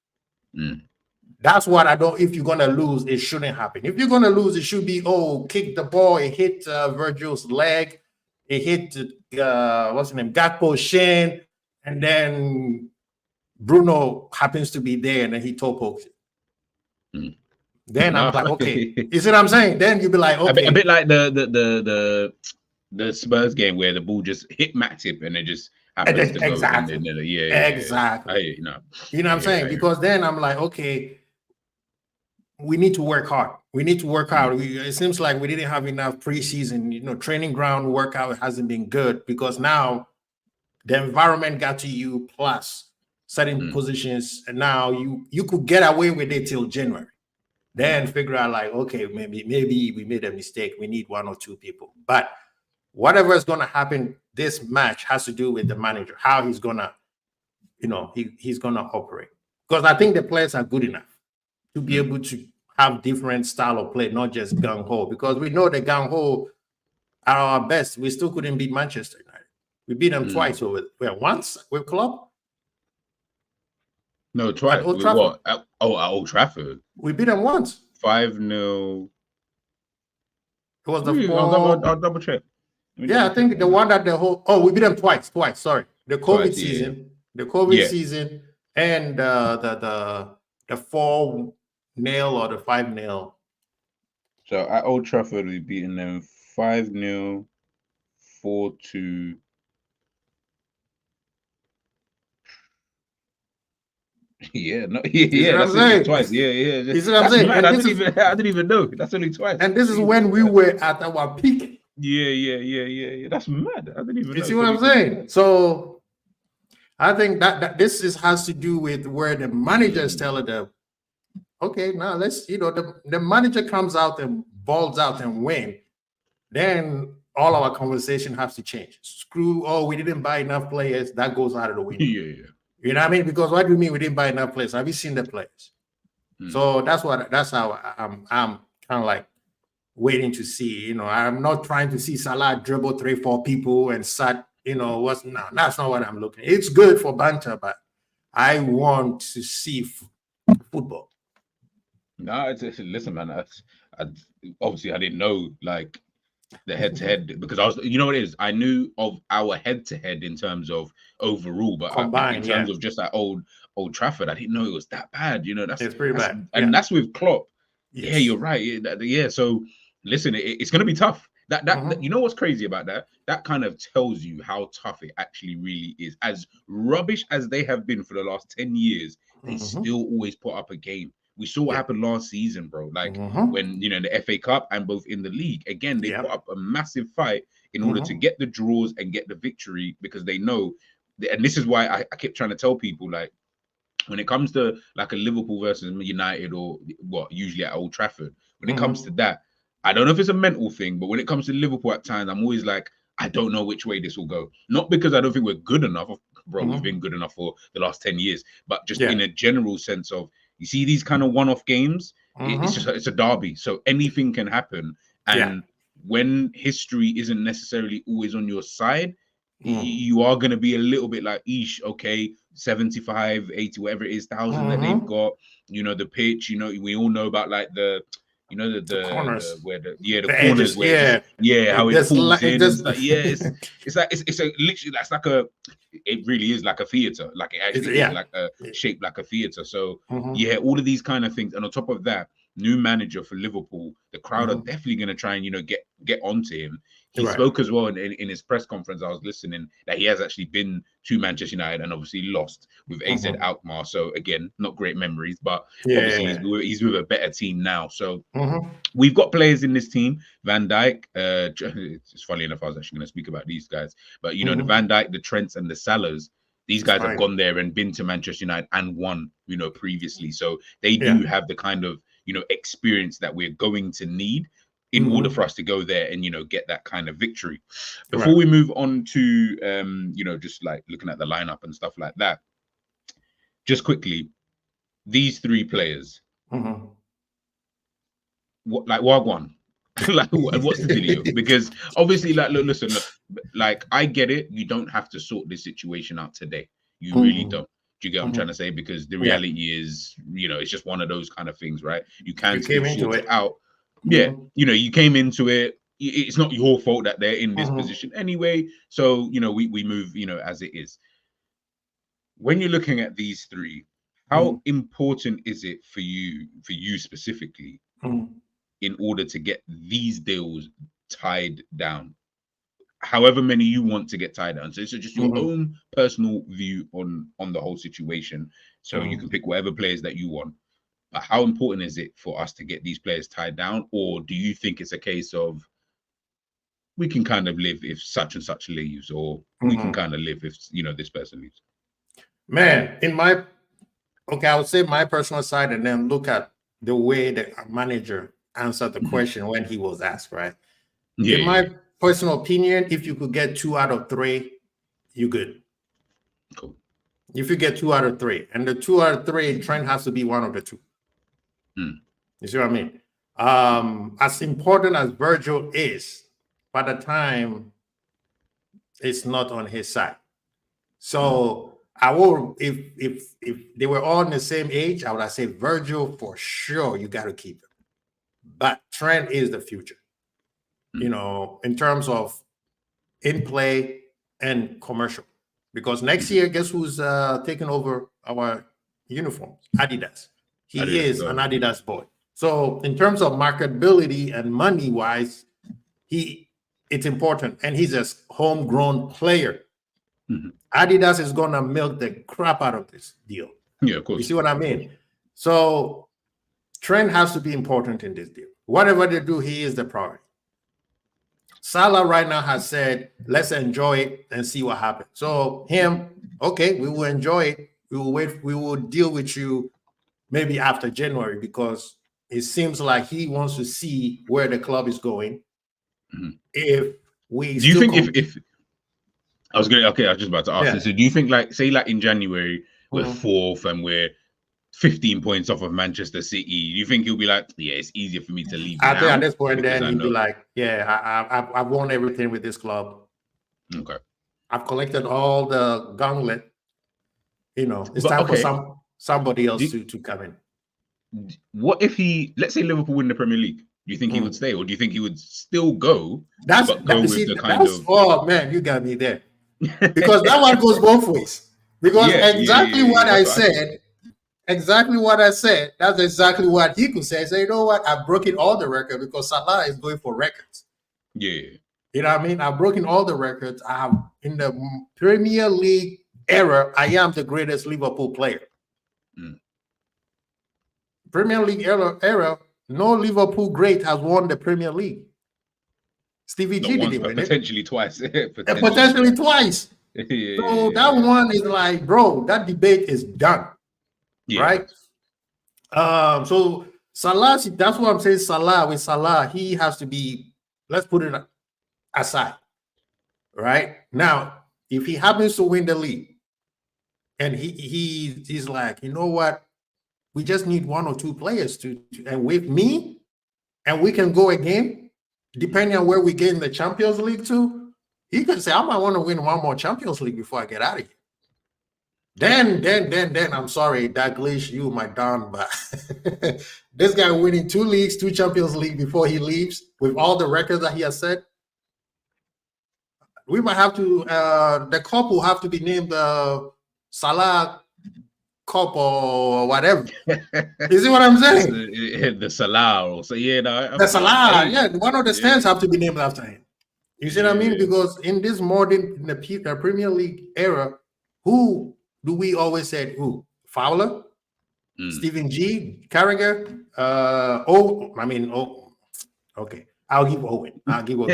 That's what I don't. If you're gonna lose, it shouldn't happen. If you're gonna lose, it should be, kick the ball, it hit Virgil's leg. He hit what's his name, Gakpo Shin, and then Bruno happens to be there, and then he toe pokes it. Then I'm like, okay, you see what I'm saying? Then you'll be like, okay, a bit like the Spurs game where the ball just hit Matip and it just happens to go. Exactly. Exactly. You know what I'm saying? Because then I'm like, okay, we need to work hard. We need to work hard. It seems like we didn't have enough preseason, training ground workout hasn't been good because now the environment got to you plus certain positions, and now you could get away with it till January. Then figure out like, okay, maybe we made a mistake. We need 1 or 2 people. But whatever is going to happen, this match has to do with the manager, how he's going to, he's going to operate. Because I think the players are good enough to be able to have different style of play, not just gung-ho. Because we know the gung-ho are our best. We still couldn't beat Manchester United. We beat them twice once with Klopp. No, twice. At Old Trafford. At Old Trafford. We beat them once. 5-0. It was the I'll double check. I think the one that we beat them twice. Sorry. The COVID season. The COVID season and the 4-0 or the 5-0. So at Old Trafford, we've beaten them 5-0, 4-2. That's only twice. That's what I'm saying. Mad. I didn't even know. That's only twice. And this is when we were at our peak. Yeah. That's mad. I didn't even know. You see what I'm saying? So I think that this has to do with where the managers tell them, okay, now let's, the manager comes out and balls out and win. Then all our conversation has to change. Screw, we didn't buy enough players. That goes out of the window. Yeah. You know what I mean? Because what do you mean we didn't buy enough players? Have you seen the players? So that's how I'm kind of like waiting to see. I'm not trying to see Salah dribble 3-4 people and start, that's not what I'm looking at. It's good for banter, but I want to see football. No, listen, man. Obviously I didn't know like the head-to-head because I was, what it is. I knew of our head-to-head in terms of overall, but combined, in terms of just that Old Trafford, I didn't know it was that bad. It's pretty bad, and that's with Klopp. Yes. Yeah, you're right. So listen, it's going to be tough. That you know what's crazy about that? That kind of tells you how tough it actually really is. As rubbish as they have been for the last 10 years, they still always put up a game. We saw what happened last season, bro. Like when in the FA Cup and both in the league, again they put up a massive fight in order to get the draws and get the victory because they know. And this is why I keep trying to tell people, like, when it comes to like a Liverpool versus United or usually at Old Trafford, when it comes to that, I don't know if it's a mental thing, but when it comes to Liverpool at times, I'm always like, I don't know which way this will go. Not because I don't think we're good enough, bro. We've been good enough for the last 10 years, but just in a general sense of, you see these kind of one-off games, it's a derby. So anything can happen. And when history isn't necessarily always on your side, you are going to be a little bit like, okay, 75, 80, whatever it is, thousand that they've got, the pitch, we all know about like the corners, the corners, how it falls in. It's literally that's like it really is like a theater, like it actually is like a shaped like a theater. So all of these kind of things, and on top of that, new manager for Liverpool, the crowd are definitely going to try and get onto him. He spoke as well in his press conference. I was listening that he has actually been to Manchester United and obviously lost with AZ Alkmaar. So again, not great memories, but obviously he's with a better team now. So we've got players in this team. Van Dijk. It's funny enough, I was actually going to speak about these guys, but the Van Dijk, the Trents, and the Salahs. These guys have gone there and been to Manchester United and won, previously. So they do have the kind of experience that we're going to need in order for us to go there and get that kind of victory. Before we move on to just like looking at the lineup and stuff like that, just quickly, these 3 players, what like Wagwan? Like what's the deal? Because obviously, like listen, like I get it, you don't have to sort this situation out today. You really don't. Do you get what I'm trying to say? Because the reality is, it's just one of those kind of things, right? You can sort it out. You came into it. it's not your fault that they're in this Mhm. position anyway. So, we move, as it is. When you're looking at these three, how Mhm. important is it for you specifically, Mhm. in order to get these deals tied down? However many you want to get tied down. So it's just your Mhm. own personal view on the whole situation. So you can Mhm. pick whatever players that you want. But how important is it for us to get these players tied down? Or do you think it's a case of we can kind of live if such and such leaves, or we can Mhm. kind of live if this person leaves? Man, okay, I would say my personal side, and then look at the way the manager answered the Mhm. question when he was asked, right? Yeah, In yeah, my yeah. personal opinion, if you could get 2 out of 3, you good. Cool. If you get 2 out of 3, and the 2 out of 3, Trent has to be one of the two. Mm. You see what I mean? As important as Virgil is, by the time it's not on his side. So I will, if they were all in the same age, I would say Virgil for sure you got to keep him. But Trent is the future, in terms of in play and commercial. Because next year, guess who's taking over our uniforms? Adidas. He Adidas, is an go. Adidas boy. So in terms of marketability and money wise, it's important, and he's a homegrown player. Mhm. Adidas is gonna milk the crap out of this deal. Yeah, of You course. see what I mean? So Trent has to be important in this deal. Whatever they do, he is the priority. Salah right now has said, let's enjoy it and see what happens. So him, okay, we will enjoy it. We will wait. We will deal with you maybe after January, because it seems like he wants to see where the club is going. Mhm. If we Do you still think compete, if I was going, okay, I was just about to ask yeah. this. So do you think, like, say, like in January we're Mhm. fourth and we're 15 points off of Manchester City, do you think he'll be like, yeah, it's easier for me to leave I think at now this point, because then I he'd be know? like, yeah, I've won everything with this club. Okay. I've collected all the gauntlet. It's But time for okay, somebody else do, to come in. what if let's say Liverpool win the Premier League? Do you think he would Mm. stay, or do you think he would still go, That's but go that. You with see, the kind that's of oh man, you got me there, because that one goes both ways. Because yeah, yeah, exactly yeah, yeah. what That's I what I thought. said, exactly what I said. That's exactly what he could say. Say, you know what? I've broken all the records, because Salah is going for records. Yeah. You know what I mean? I've broken all the records. I have, in the Premier League era, I am the greatest Liverpool player. Mm. Premier League era, no Liverpool great has won the Premier League. Stevie Not G once, didn't but win it, potentially twice. and Potentially potentially twice. twice. Yeah, yeah, So yeah, that yeah. one is like, bro, that debate is done, Yeah, right? facts. So Salah, that's what I'm saying. With Salah, he has to be, let's put it aside, right? Now, if he happens to win the league, and he's like, you know what? We just need 1 or 2 players and with me, and we can go again, depending on where we get in the Champions League too. He can say, I might want to win one more Champions League before I get out of here. Then I'm sorry, Dalglish, you my don, but this guy winning 2 leagues, 2 Champions League before he leaves, with all the records that he has set, we might have to. The cup will have to be named Salah Cup or whatever. You see what I'm It's saying? the Salah, or so yeah. No, The I Salah, hear you. yeah, one of the Yeah, stands have to be named after him. You see what I mean? yeah. Because in this modern, in the Premier League era, who do we always say who? Fowler, Mm. Stephen G, Carragher, okay. I'll give Owen.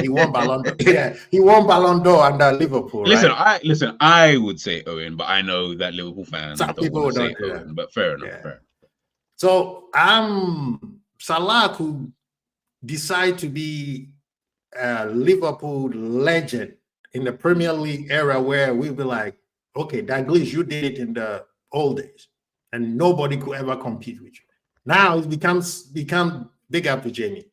He won Ballon d'Or. Yeah, he won Ballon d'Or under Liverpool, Listen, right? I would say Owen, but I know that Liverpool fans Some don't want people to would say not do that. Owen. But fair enough, Yeah. fair enough. So Salah could decide to be a Liverpool legend in the Premier League era, where we'd be like, okay, Dalglish, you did it in the old days, and nobody could ever compete with you. Now it become big up to Jamie.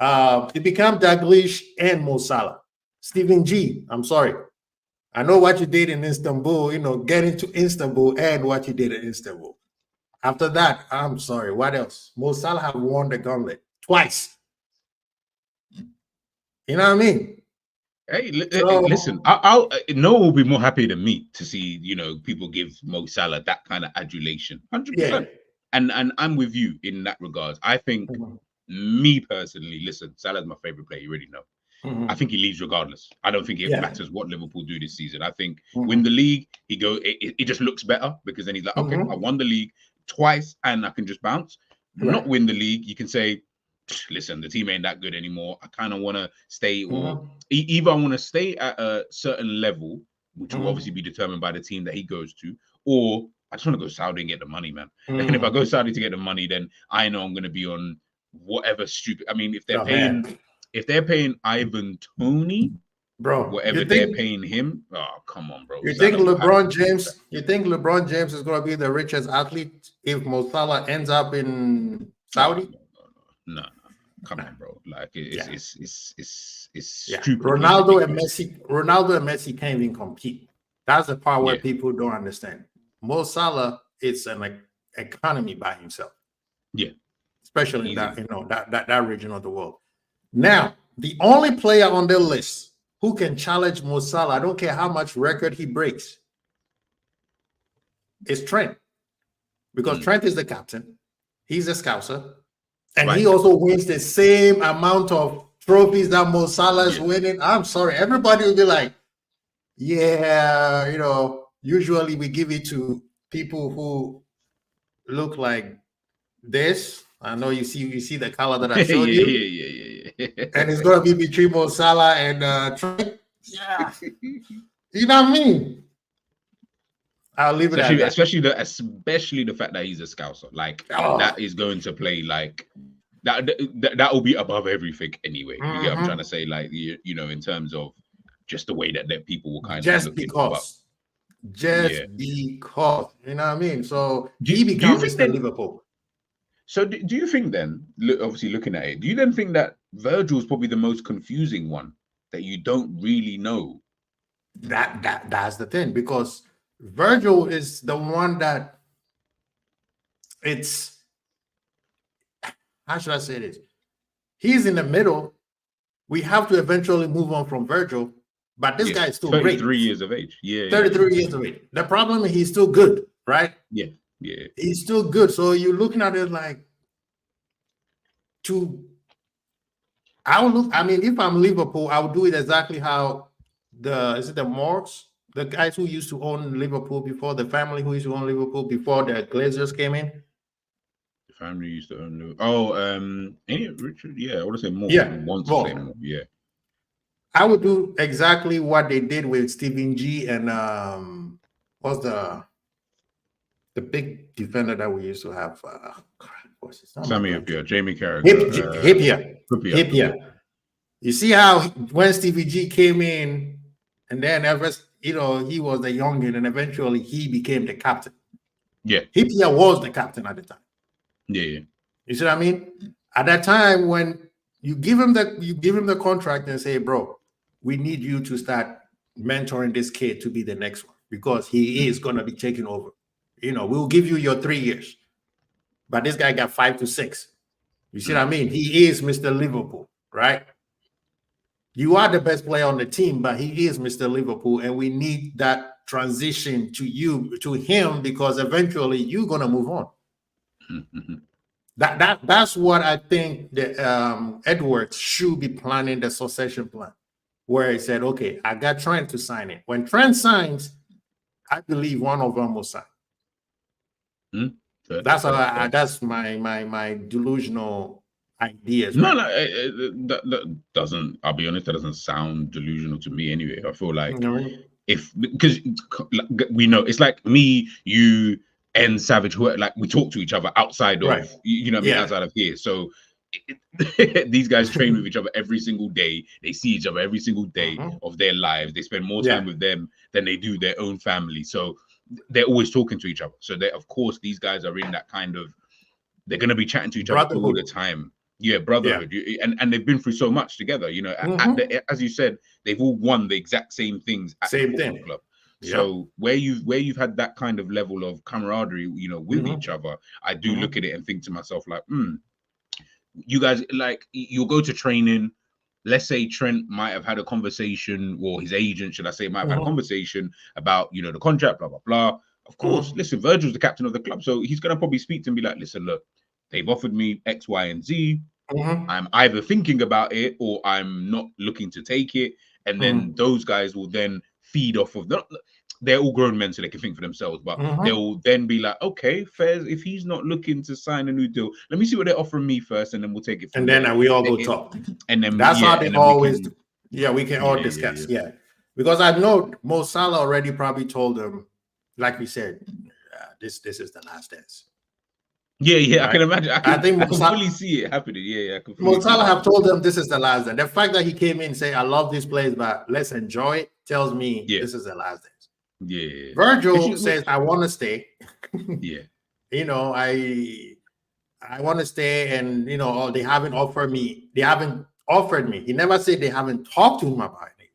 It become Dalglish and Mo Salah. Stephen G, I'm sorry. I know what you did in Istanbul, getting to Istanbul, and what you did in Istanbul. After that, I'm sorry. What else? Mo Salah have won the gauntlet twice. You know what I mean? Hey, So listen, I'll no one will be more happy than me to see people give Mo Salah that kind of adulation, yeah. 100%. And I'm with you in that regards. I think Mhm. me personally, listen, Salah's my favorite player. You already know. I Mhm. think he leaves regardless. I don't think it Yeah. matters what Liverpool do this season. I think win the Mhm. league, it just looks better because then he's like, okay, I Mhm. won the league twice and I can just bounce. Not Right. win the league, you can say, listen, the team ain't that good anymore. I kind of want to stay, or Mhm. either I want to stay at a certain level, which will obviously Mhm. be determined by the team that he goes to, or I just want to go Saudi and get the money, man. And if I Mhm. go Saudi to get the money, then I know I'm going to be on whatever stupid. I mean, Oh man, if they're paying Ivan Tony bro, whatever they're paying him, oh come on, bro. you think Salah will have to LeBron do that. James? You think LeBron James is going to be the richest athlete if Mo Salah ends up in Oh Saudi? no. Come on, bro. Like Yeah, it's yeah. stupidly ridiculous. Ronaldo and Messi can't even compete. That's the part where Yeah, people don't understand. Mo Salah is an economy by himself, yeah, especially in that easily. that region of the world. Now, the only player on the list who can challenge Mo Salah, I don't care how much record he breaks, is Trent. Because Mm, Trent is the captain. He's a scouser. And he right. also wins the same amount of trophies that Mo Salah is Yeah. winning. I'm sorry. Everybody will be like, yeah, usually we give it to people who look like this. I know you see the color that I yeah, showed you. And it's yeah. gonna be between Mo Salah and Trent. Yeah. You know what I mean? I'll leave it at especially that. especially the fact that he's a scouser. Like that Oh. is going to play like that will be above everything anyway. You get what I'm trying to Mhm. say? Like in terms of just the way that people will kind of Just look in. But because. yeah. Just because. You know what I mean? So Do, he do you become think Mr. then? Liverpool. So do you think then? Obviously, looking at it, do you then think that Virgil's probably the most confusing one that you don't really know? That's the thing, because Virgil is the one that it's how should I say this? He's in the middle. We have to eventually move on from Virgil, but this Yeah, guy is still great. 33 years of age. Yeah, yeah, yeah, 33 years of age. The problem is he's still good, right? yeah, yeah. He's still good. So you're looking at it like to I would look. I mean, if I'm Liverpool, I would do it exactly how the Morgs, the guys who used to own Liverpool before, the family who used to own Liverpool before the Glazers came in. The family used to own. Ain't it Richard? Yeah, I want to say more. Yeah, Want to say well, more. Yeah. I would do exactly what they did with Stephen G and what's the big defender that we used to have? What's his name? My Sammy brain. Appiah, Jamie Carragher, Hipia. Appiah. Hipia. You see how when Stevie G came in, and then he was the youngin, and eventually he became the captain. Yeah, Hipia was the captain at the time. yeah, yeah. You see what I mean? At that time, when you give him the contract and say, bro, we need you to start mentoring this kid to be the next one because he is gonna be taking over. We'll give you your 3 years, but this guy got 5 to 6. You see what I mean? He is Mr. Liverpool, right? You are the best player on the team, but he is Mr. Liverpool, and we need that transition to him because eventually you're gonna move on. That's what I think the Edwards should be planning the succession plan, where he said, "Okay, I got Trent to sign it. When Trent signs, I believe one of them will sign." That's my delusional ideas No, right no, now. that doesn't. I'll be honest, that doesn't sound delusional to me anyway. I feel You like know what I mean? because we know it's like me, you, and Savage, who like we talk to each other outside of Right. you know what I mean, Yeah. outside of here. So these guys train with each other every single day. They see each other every single day Mhm. of their lives. They spend more time Yeah. with them than they do their own family. So they're always talking to each other. So they, of course, these guys are in that kind of. They're going to be chatting to each other all the Brotherhood. time. Yeah, Yeah. brotherhood. And they've been through so much together. As you said, they've all won the exact same things at the Same football thing. club. Yep. So where you've had that kind of level of camaraderie, with each Mhm. other, I do look Mhm. at it and think to myself like, you guys, like, you'll go to training, let's say Trent might have had a conversation, or his agent, should I say, might have had a Mhm. conversation about, you know, the contract, blah, blah, blah. Of course, listen, Virgil's the captain of the club, so he's going to probably speak to him and be like, listen, look, they've offered me X, Y, and Z. I'm either thinking about it or I'm not looking to take it. And then those guys will then feed off of them. They're all grown men, so they can think for themselves, but they'll then be like, okay, fair. If he's not looking to sign a new deal, let me see what they're offering me first, and then we'll take it from And there. then we all go talk. And then That's how they and then always we can, do. Yeah, we can all discuss. Yeah. Because I know Mo Salah already probably told them, like we said, this is the last dance. Yeah, right? I can imagine. I can Salah, fully see it happening. Yeah, I can Mo Salah have told them this is the last dance. The fact that he came in and say, I love this place, but let's enjoy it, tells me this is the last dance. Yeah. Virgil says, I want to stay. Yeah. You know, I want to stay, and you know, they haven't offered me. They haven't offered me. He never said they haven't talked to him about it.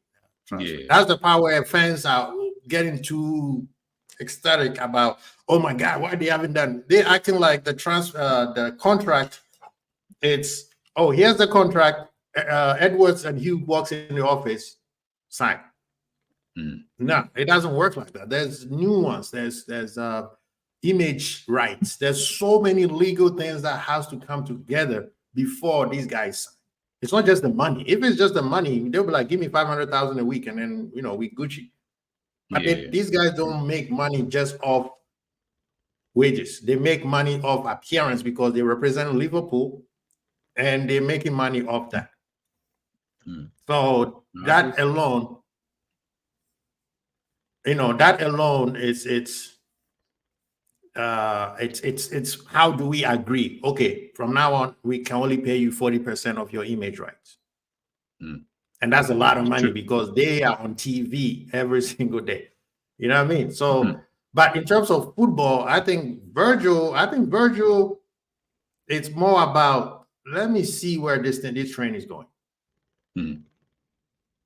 Yeah. That's the part where fans are getting too ecstatic about, oh my God, why they haven't done? They're acting like the contract. It's, oh, here's the contract. Edwards and Hugh walks in the office, sign. No, it doesn't work like that. There's nuance. There's image rights. There's so many legal things that has to come together before these guys sign. It's not just the money. If it's just the money, they'll be like, give me 500,000 a week, and then we Gucci. But these guys don't make money just off wages. They make money off appearance because they represent Liverpool, and they're making money off that. So that alone, that alone is it's how do we agree? Okay, from now on, we can only pay you 40% of your image rights. And that's a lot of money because they are on TV every single day. You know what I mean? So, but in terms of football, I think Virgil, it's more about, let me see where this train is going.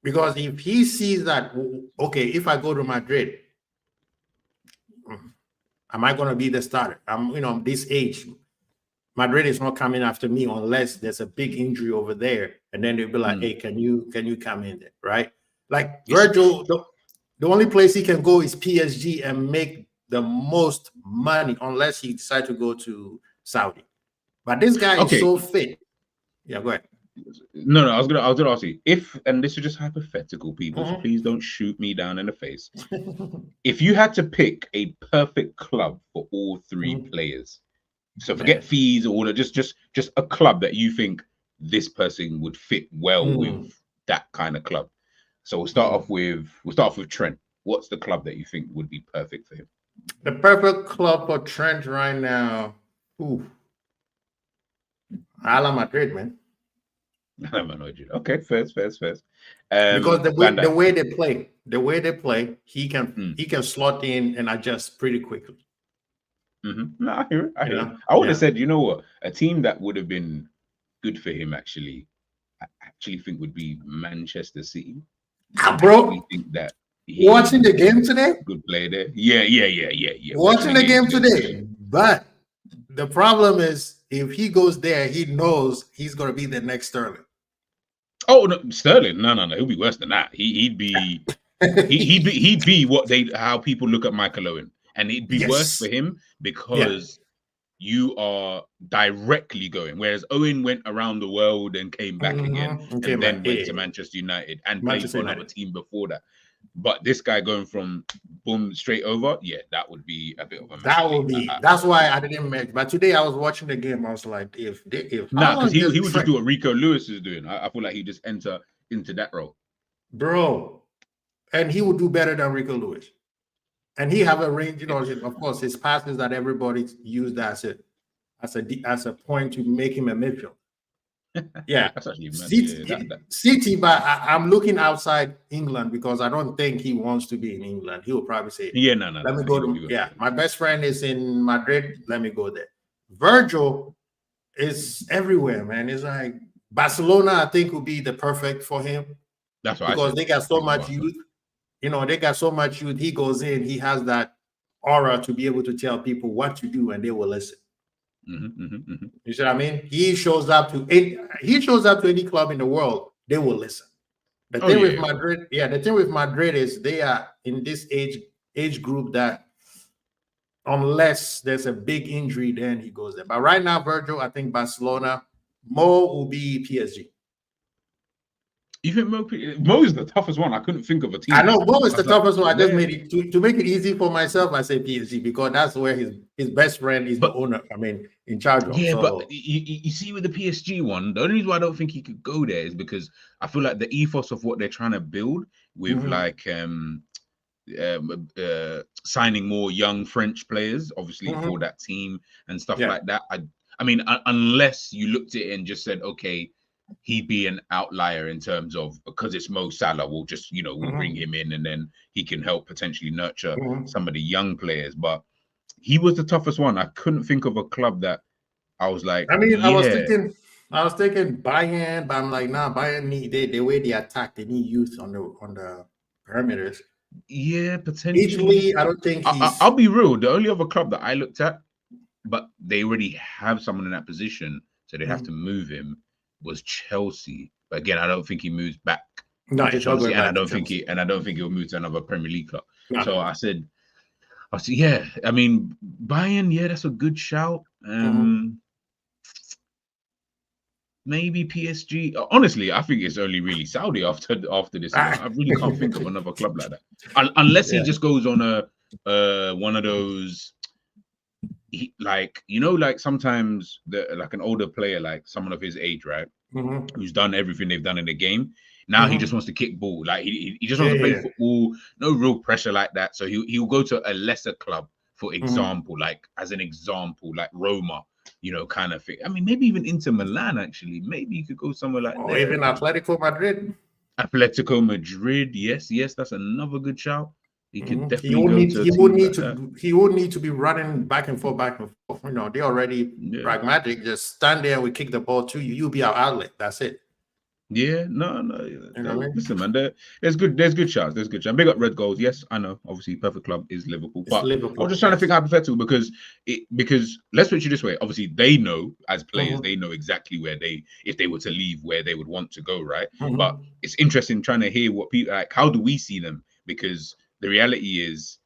Because if he sees that, okay, if I go to Madrid, am I going to be the starter? I'm, this age. Madrid is not coming after me unless there's a big injury over there, and then they'll be like, "Hey, can you come in there?" Right? Like Virgil, the only place he can go is PSG and make the most money, unless he decides to go to Saudi. But this guy is so fit. Yeah, go ahead. No, I was gonna ask you if, and this is just hypothetical, people. So please don't shoot me down in the face. If you had to pick a perfect club for all three players. So forget fees or all that, just a club that you think this person would fit well with that kind of club. So we'll start off with Trent. What's the club that you think would be perfect for him? The perfect club for Trent right now, Real Madrid, man. Okay, fair. Because the way they play, he can slot in and adjust pretty quickly. No, I hear it. I would have said, you know what, a team that would have been good for him actually, I actually think would be Manchester City. Bro, I think that watching the game today, good player there. Yeah. Watching the game today, but the problem is if he goes there, he knows he's going to be the next Sterling. Oh no, Sterling! No, he'll be worse than that. He'd be what how people look at Michael Owen. And it'd be worse for him because you are directly going. Whereas Owen went around the world and came back again, and then went to Manchester United and played for another team before that. But this guy going from boom straight over, that would be a bit of a mess. That would be. That's why I didn't make. But today I was watching the game. I was like, if because he would just do what Rico Lewis is doing. I feel like he just enter into that role, bro, and he would do better than Rico Lewis. And he have a range, of course, his passes that everybody used as a point to make him a midfield. Yeah, that's actually City, but I'm looking outside England because I don't think he wants to be in England. He will probably say, no. Let me go to my best friend is in Madrid. Let me go there. Virgil is everywhere, man. It's like Barcelona, I think, would be the perfect for him. That's right. Because they got so much youth. They got so much youth. He goes in, he has that aura to be able to tell people what to do, and they will listen. You see what I mean? He shows up to any club in the world. they will listen. The Oh, thing with yeah. Madrid, the thing with Madrid is they are in this age group that unless there's a big injury, then he goes there. But right now, Virgil, I think Barcelona, Mo will be PSG. You think Mo is the toughest one? I couldn't think of a team. I know Mo is I the was like, toughest one. I just where? made it to make it easy for myself. I say PSG because that's where his best friend is the But owner. I mean, in charge of. yeah, but So you see with the PSG one, the only reason why I don't think he could go there is because I feel like the ethos of what they're trying to build with like signing more young French players, obviously for that team and stuff like that. I mean, unless you looked at it and just said, okay, he'd be an outlier in terms of because it's Mo Salah, we'll just we'll bring him in and then he can help potentially nurture some of the young players. But he was the toughest one. I couldn't think of a club that I was like, I mean, yeah, I was thinking Bayern, but I'm like, nah, Bayern need the way they attack, they need youth on the perimeters. yeah, potentially. Italy, I don't think I'll be real. The only other club that I looked at, but they already have someone in that position, so they have to move him, was Chelsea. But again, I don't think he moves back No, to he's not Chelsea, going and I back to don't think Chelsea. he'll move to another Premier League club. No, So no. I said, yeah. I mean, Bayern, yeah, that's a good shout. Maybe PSG. Honestly, I think it's only really Saudi after this. I really can't think of another club like that, unless he just goes on a one of those. Like sometimes like an older player, like someone of his age, right, who's done everything they've done in the game. Now he just wants to kick ball, like he just wants to play football. No real pressure like that. So he'll go to a lesser club, for example, like Roma, kind of thing. I mean, maybe even Inter Milan. Actually, maybe you could go somewhere like or there. even Atletico Madrid. Atletico Madrid, yes, that's another good shout. He could definitely he would need to be running back and forth. They're already pragmatic. Just stand there, we kick the ball to you. You'll be our outlet. That's it. Yeah, no. Listen, man, there's good shots. There's good shots. Big up Red Goals. Yes, I know. Obviously, perfect club is Liverpool. But Liverpool, I was just trying to think hypothetical because let's put it this way. Obviously, they know as players, they know exactly where if they were to leave, where they would want to go, right? But it's interesting trying to hear what people like. How do we see them? Because the reality is,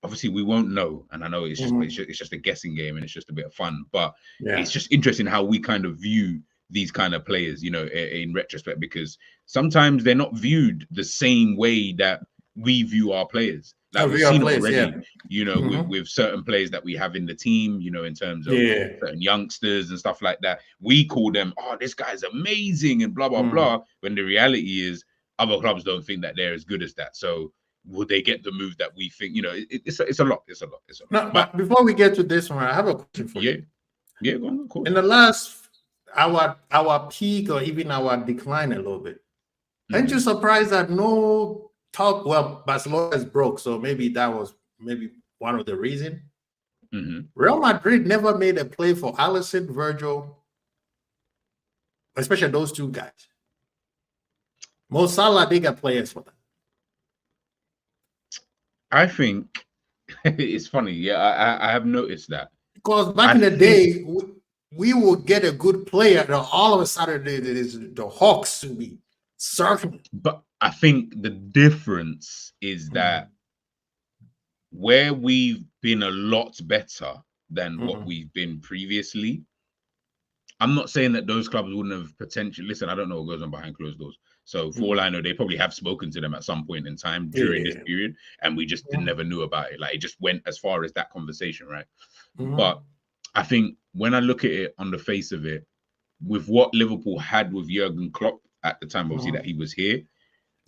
obviously, we won't know, and I know it's just a guessing game and it's just a bit of fun. But it's just interesting how we kind of view these kind of players, in retrospect, because sometimes they're not viewed the same way that we view our players. Like we've seen it already, with certain players that we have in the team, in terms of certain youngsters and stuff like that. We call them, oh, this guy's amazing and blah, blah, blah. When the reality is other clubs don't think that they're as good as that. So will they get the move that we think? It's a lot. It's a lot. No, but before we get to this one, I have a question for you. Yeah, go on, of course. In the last our peak or even our decline a little bit, aren't you surprised that no top? Well, Barcelona is broke, so maybe that was one of the reasons. Real Madrid never made a play for Alisson, Virgil, especially those two guys. Mo Salah, they got players for them. I think it's funny. Yeah, I have noticed that. Because back in the day, we would get a good player, and all of a sudden the Hawks to be surfing. But I think the difference is that where we've been a lot better than what we've been previously, I'm not saying that those clubs wouldn't have potentially. Listen, I don't know what goes on behind closed doors. So for all I know, they probably have spoken to them at some point in time during this period, and we just never knew about it. Like it just went as far as that conversation, right? But I think when I look at it on the face of it, with what Liverpool had with Jurgen Klopp at the time, obviously that he was here,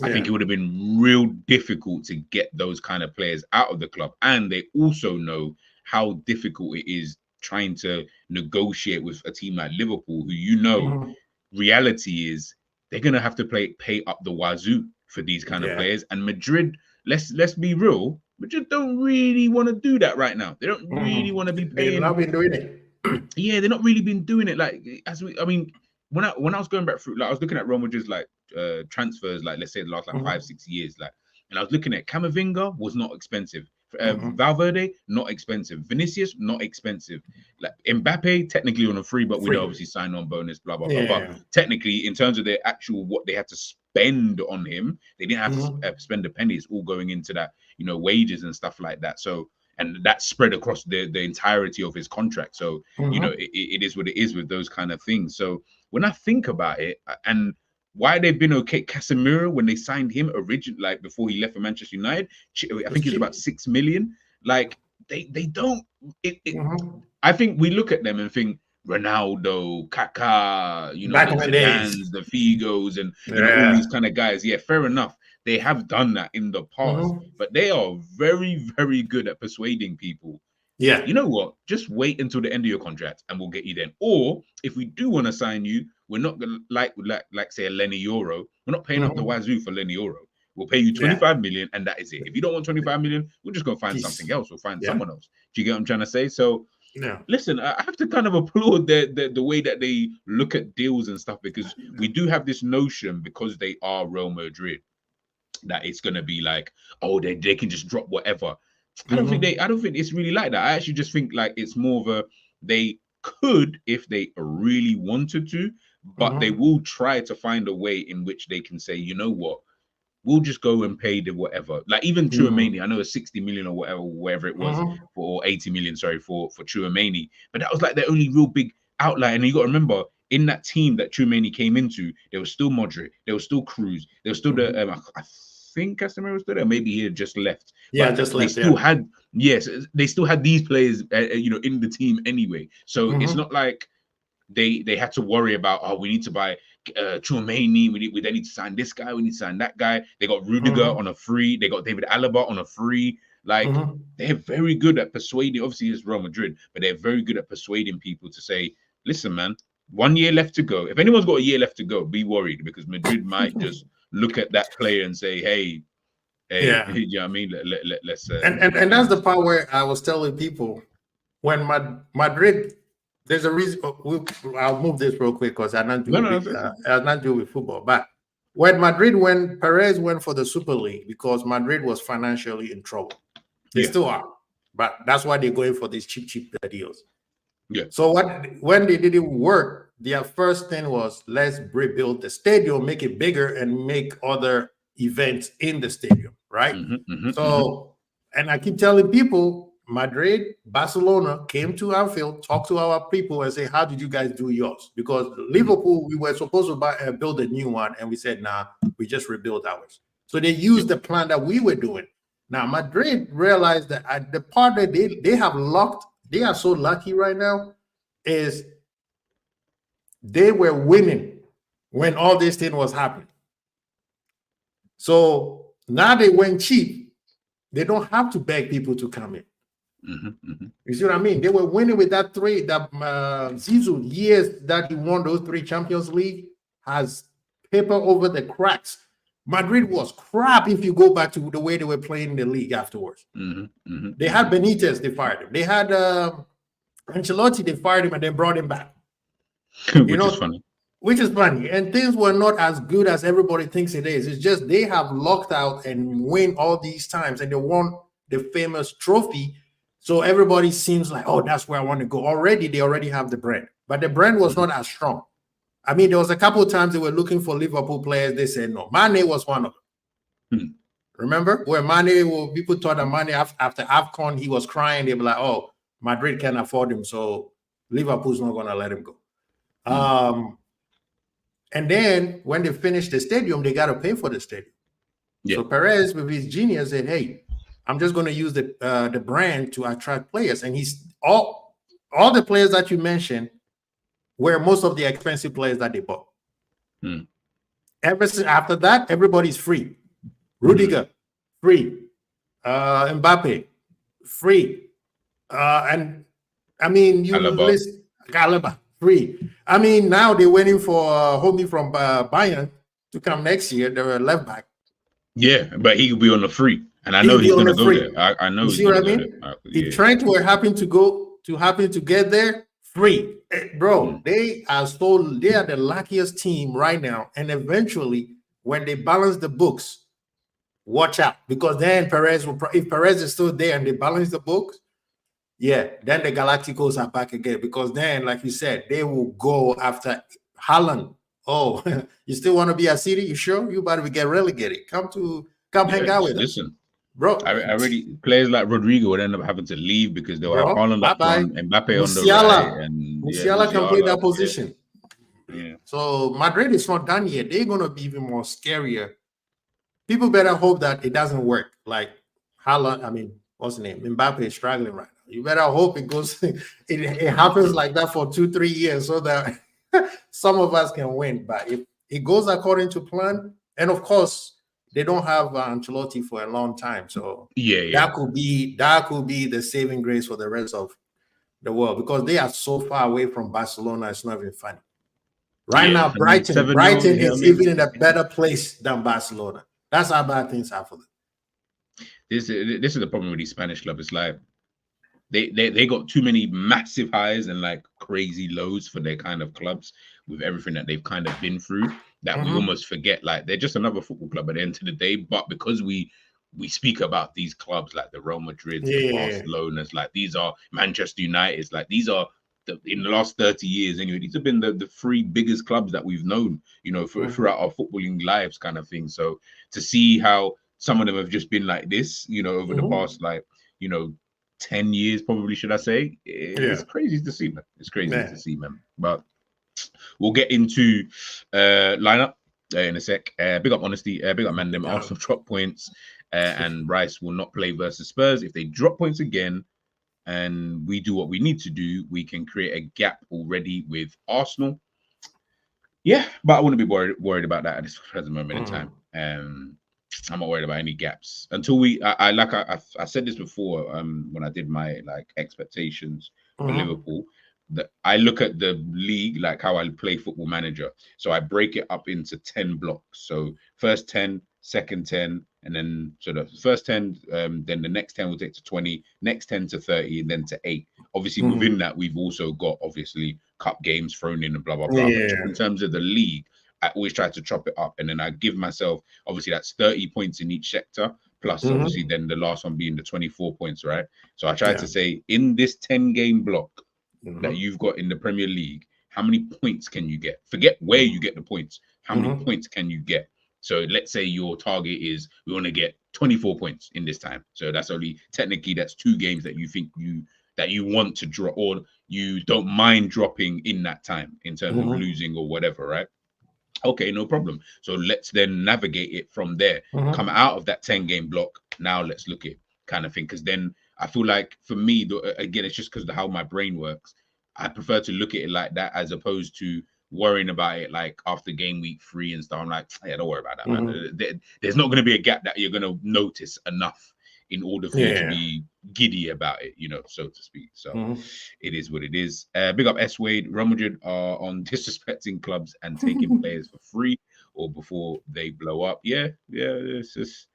I think it would have been real difficult to get those kind of players out of the club. And they also know how difficult it is trying to negotiate with a team like Liverpool, who reality is they're gonna have to pay up the wazoo for these kind of players. And Madrid, let's be real, Madrid don't really want to do that right now. They don't really want to be paying. They've not been doing it. They're not really been doing it. Like when I was going back through, like I was looking at Real Madrid's like transfers, like let's say the last 5-6 years, like, and I was looking at Camavinga was not expensive. Valverde, not expensive. Vinicius, not expensive. Like Mbappe, technically on a free, but we know obviously sign on bonus, blah blah blah. But technically, in terms of their actual what they had to spend on him, they didn't have to spend a penny. It's all going into that, wages and stuff like that. So, and that's spread across the entirety of his contract. So, it is what it is with those kind of things. So when I think about it, and why they've been okay, Casemiro, when they signed him originally, like before he left for Manchester United, I think he's about 6 million. Like they don't. I think we look at them and think Ronaldo, Kaká, the Zidanes, the Figos, and all these kind of guys. Yeah, fair enough. They have done that in the past, but they are very, very good at persuading people. Yeah. You know what? Just wait until the end of your contract and we'll get you then. Or if we do want to sign you, we're not going to like say a Lenny Euro. We're not paying up the wazoo for Lenny Euro. We'll pay you 25 million and that is it. If you don't want 25 million, we're just going to find something else. We'll find someone else. Do you get what I'm trying to say? So listen, I have to kind of applaud the way that they look at deals and stuff, because we do have this notion, because they are Real Madrid, that it's going to be like, oh, they can just drop whatever. I don't think it's really like that. I actually just think like it's more of a, they could if they really wanted to, but they will try to find a way in which they can say, you know what, we'll just go and pay the whatever. Like even Tchouaméni, I know it's 60 million or whatever it was, or 80 million, sorry, for Tchouaméni, but that was like the only real big outlier. And you got to remember, in that team that Tchouaméni came into, there was still Modric, there was still Cruz, there was still the I think Casemiro was still there. Maybe he had just left. Yeah, just left. They still had, they still had these players, in the team anyway. So it's not like they had to worry about, oh, we need to buy Tchouaméni. We then need to sign this guy. We need to sign that guy. They got Rudiger on a free. They got David Alaba on a free. Like they're very good at persuading. Obviously, it's Real Madrid, but they're very good at persuading people to say, listen, man, 1 year left to go. If anyone's got a year left to go, be worried, because Madrid might just look at that player and say, hey, you know what I mean? Let's and that's the part where I was telling people, when Madrid, there's a reason. I'll move this real quick because I not do with football. But when Perez went for the Super League, because Madrid was financially in trouble, they still are, but that's why they're going for these cheap deals. Yeah. So when they didn't work, their first thing was, let's rebuild the stadium, make it bigger, and make other events in the stadium, right? And I keep telling people, Madrid, Barcelona came to Anfield, talked to our people, and say, how did you guys do yours? Because Liverpool, we were supposed to build a new one, and we said, nah, we just rebuilt ours. So they used the plan that we were doing. Now, Madrid realized that the part that they have locked, they are so lucky right now, is they were winning when all this thing was happening. So now they went cheap. They don't have to beg people to come in. You see what I mean? They were winning with that Zizou, years that he won those 3 Champions League, has paper over the cracks. Madrid was crap if you go back to the way they were playing the league afterwards. They had Benitez, they fired him. They had Ancelotti, they fired him and then brought him back. Which is funny. And things were not as good as everybody thinks it is. It's just they have locked out and win all these times, and they won the famous trophy. So everybody seems like, oh, that's where I want to go. They already have the brand, but the brand was not as strong. I mean, there was a couple of times they were looking for Liverpool players. They said no. Mane was one of them. Remember where people thought that Mane after AFCON, he was crying. They were like, oh, Madrid can't afford him, so Liverpool's not going to let him go. And then when they finished the stadium, they got to pay for the stadium. So Perez, with his genius, said, hey, I'm just going to use the brand to attract players. And he's all the players that you mentioned were most of the expensive players that they bought. After that, everybody's free. Rudiger, free. Mbappe, free. And I mean, you list Alaba, free. I mean, now they're waiting for homie from Bayern to come next year. They're a left back. Yeah, but he will be on the free. And I know he's going to go there. I know he's going to go there. If Trent were happen to get there, free. Bro, they are the luckiest team right now. And eventually, when they balance the books, watch out, because then Perez will. If Perez is still there and they balance the books, yeah, then the Galacticos are back again. Because then, like you said, they will go after Haaland. Oh, you still want to be a City? You sure? You about to get relegated? Come hang out with us, Listen, bro. I already players like Rodrigo would end up having to leave because they'll have Bro, Haaland bye up bye. front, Mbappe on the right, Musiala, and Musiala can play that Musiala. position. Yeah. So Madrid is not done yet. They're gonna be even more scarier. People better hope that it doesn't work. Like Haaland, I mean, what's the name? Mbappe is struggling right now. You better hope it goes. It happens like that for 2-3 years, so that some of us can win. But if it goes according to plan, and of course they don't have Ancelotti for a long time, so that could be the saving grace for the rest of the world, because they are so far away from Barcelona. It's not even funny. Right now, Brighton is even in a better place than Barcelona. That's how bad things are for them. This is the problem with these Spanish clubs. It's like they got too many massive highs and like crazy lows for their kind of clubs with everything that they've kind of been through, that we almost forget like they're just another football club at the end of the day. But because we speak about these clubs like the Real Madrid, the Barcelonas, like these are Manchester Uniteds, like these are in the last 30 years anyway, these have been the three biggest clubs that we've known, you know, throughout our footballing lives kind of thing. So to see how some of them have just been like this, you know, over the past, like, you know, 10 years, probably, should I say? It's crazy to see, man. It's crazy to see, man. But we'll get into lineup in a sec. Big up Honesty, big up Mandem. Arsenal drop points, and Rice will not play versus Spurs. If they drop points again and we do what we need to do, we can create a gap already with Arsenal. Yeah, but I wouldn't be worried about that at this present moment in time. I'm not worried about any gaps until I said this before when I did my like expectations for Liverpool, that I look at the league like how I play Football Manager. So I break it up into 10 blocks. So first 10, second 10, and then so the first 10, then the next 10 will take to 20, next 10 to 30, and then to 8. Obviously, within that, we've also got obviously cup games thrown in and blah blah blah. But in terms of the league, I always try to chop it up, and then I give myself, obviously that's 30 points in each sector, plus obviously then the last one being the 24 points, right? So I try to say, in this 10 game block that you've got in the Premier League, how many points can you get? Forget where you get the points. How many points can you get? So let's say your target is we want to get 24 points in this time. So that's only technically that's 2 games that you think you want to draw, or you don't mind dropping in that time in terms of losing or whatever, right? Okay, no problem. So let's then navigate it from there. Come out of that 10 game block. Now let's look at kind of thing. Because then I feel like for me, again, it's just because of how my brain works. I prefer to look at it like that as opposed to worrying about it like after game week 3 and stuff. I'm like, yeah, don't worry about that, man. There's not going to be a gap that you're going to notice enough in order for you to be giddy about it, you know, so to speak. So it is what it is. Big up S Wade. Real Madrid are on disrespecting clubs and taking players for free or before they blow up. Yeah, it's just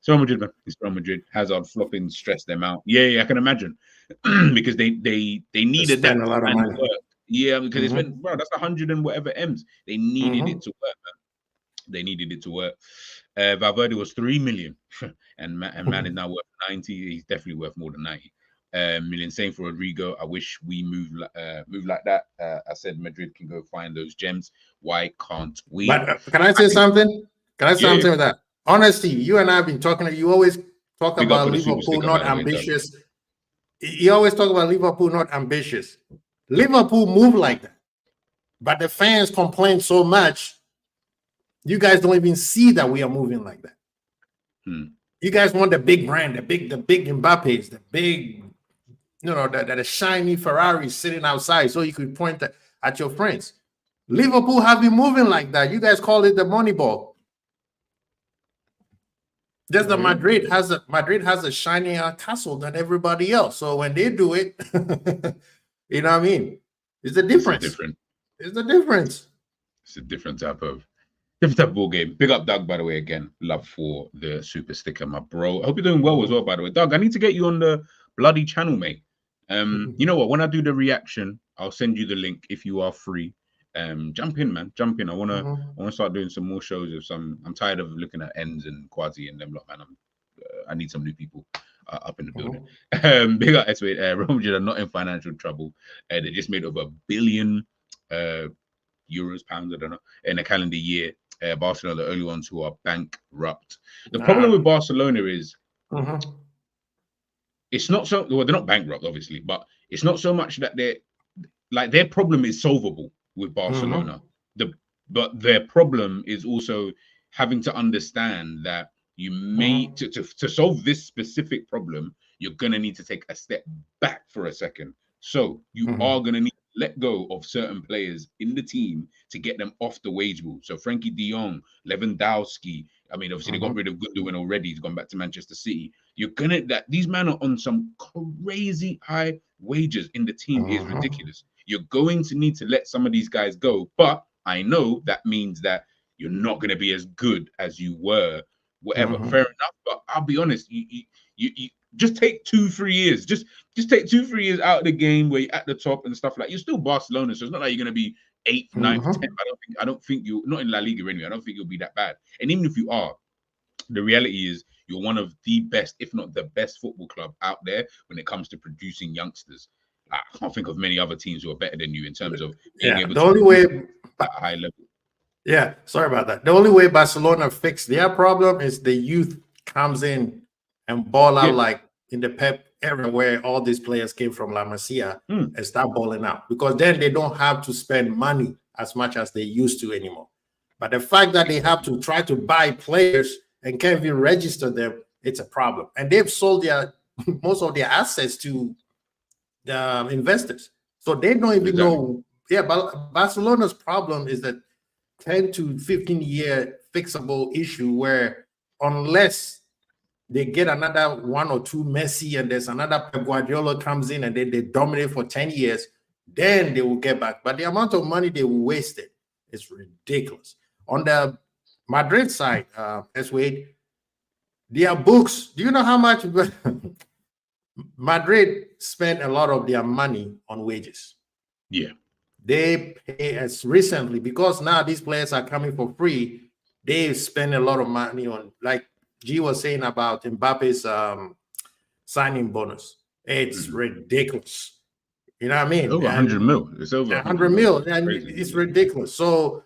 Real Madrid, man. It's Real Madrid. Hazard flopping, stress them out. Yeah, I can imagine because they needed that a lot of money. work. Yeah, because they spent, bro, that's 100 and whatever M's. They needed it to work, man. They needed it to work. Valverde was 3 million, and man is now worth 90. He's definitely worth more than 90 million. Same for Rodrigo. I wish we move like that. I said Madrid can go find those gems. Why can't we? But can I say something? Can I say something with that? Honestly, you and I have been talking. You always talk about Liverpool not ambitious. You always talk about Liverpool not ambitious. Liverpool move like that, but the fans complain so much. You guys don't even see that we are moving like that. You guys want the big brand, the big Mbappes, the big, the shiny Ferrari sitting outside so you could point at your friends. Liverpool have been moving like that. You guys call it the money ball. Just that Madrid has a shinier castle than everybody else. So when they do it, you know what I mean? It's the difference. It's the difference. It's a different type of ball game. Big up Doug, by the way, again. Love for the super sticker, my bro. I hope you're doing well as well, by the way. Doug, I need to get you on the bloody channel, mate. You know what? When I do the reaction, I'll send you the link if you are free. Jump in, man. Jump in. I wanna Mhm. start doing some more shows with some. I'm tired of looking at Ends and Quasi and them lot, man. I need some new people up in the building. Big up S Real Madrid are not in financial trouble. They just made over $1 billion euros, pounds, I don't know, in a calendar year. Barcelona are the only ones who are bankrupt. The problem with Barcelona is it's not so well, they're not bankrupt, obviously, but it's not so much that they're like their problem is solvable with Barcelona. But their problem is also having to understand that you may to solve this specific problem, you're gonna need to take a step back for a second. So you are gonna need to let go of certain players in the team to get them off the wage bill. So Frankie De Jong, Lewandowski. I mean, obviously they got rid of Gundogan already. He's gone back to Manchester City. You're gonna that these men are on some crazy high wages in the team is ridiculous. You're going to need to let some of these guys go, but I know that means that you're not going to be as good as you were. Whatever, fair enough. But I'll be honest, you just take 2-3 years. Just take 2-3 years out of the game where you're at the top and stuff like. You're still Barcelona, so it's not like you're going to be 8th, 9th, 10th. I don't think you not in La Liga anyway. I don't think you'll be that bad. And even if you are, the reality is you're one of the best, if not the best, football club out there when it comes to producing youngsters. I can't think of many other teams who are better than you in terms of being able the to only way at a high level. Yeah, sorry about that. The only way Barcelona fix their problem is the youth comes in and ball out like in the Pep era where all these players came from La Masia and start balling out, because then they don't have to spend money as much as they used to anymore. But the fact that they have to try to buy players and can't even register them, it's a problem. And they've sold their most of their assets to the investors, so they don't even know. Yeah, but Barcelona's problem is that 10 to 15-year fixable issue where unless they get another 1 or 2 Messi and there's another Pep Guardiola comes in and then they dominate for 10 years, then they will get back. But the amount of money they will waste it is ridiculous. On the Madrid side, Wade, their books, do you know how much Madrid spent a lot of their money on wages? Yeah. They pay as recently, because now these players are coming for free. They spend a lot of money on, like G was saying about Mbappe's signing bonus. It's ridiculous. You know what I mean? Over 100 mil. It's over 100 mil. And it's ridiculous. So,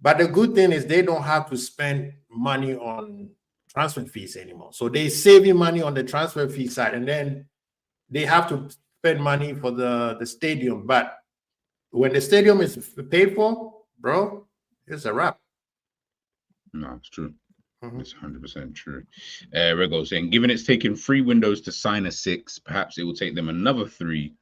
but the good thing is they don't have to spend money on transfer fees anymore. So they're saving money on the transfer fee side, and then they have to spend money for the stadium. But when the stadium is paid for, bro, it's a wrap. No, it's true. It's 100% true. Rego saying, given it's taken 3 windows to sign a 6, perhaps it will take them another 3.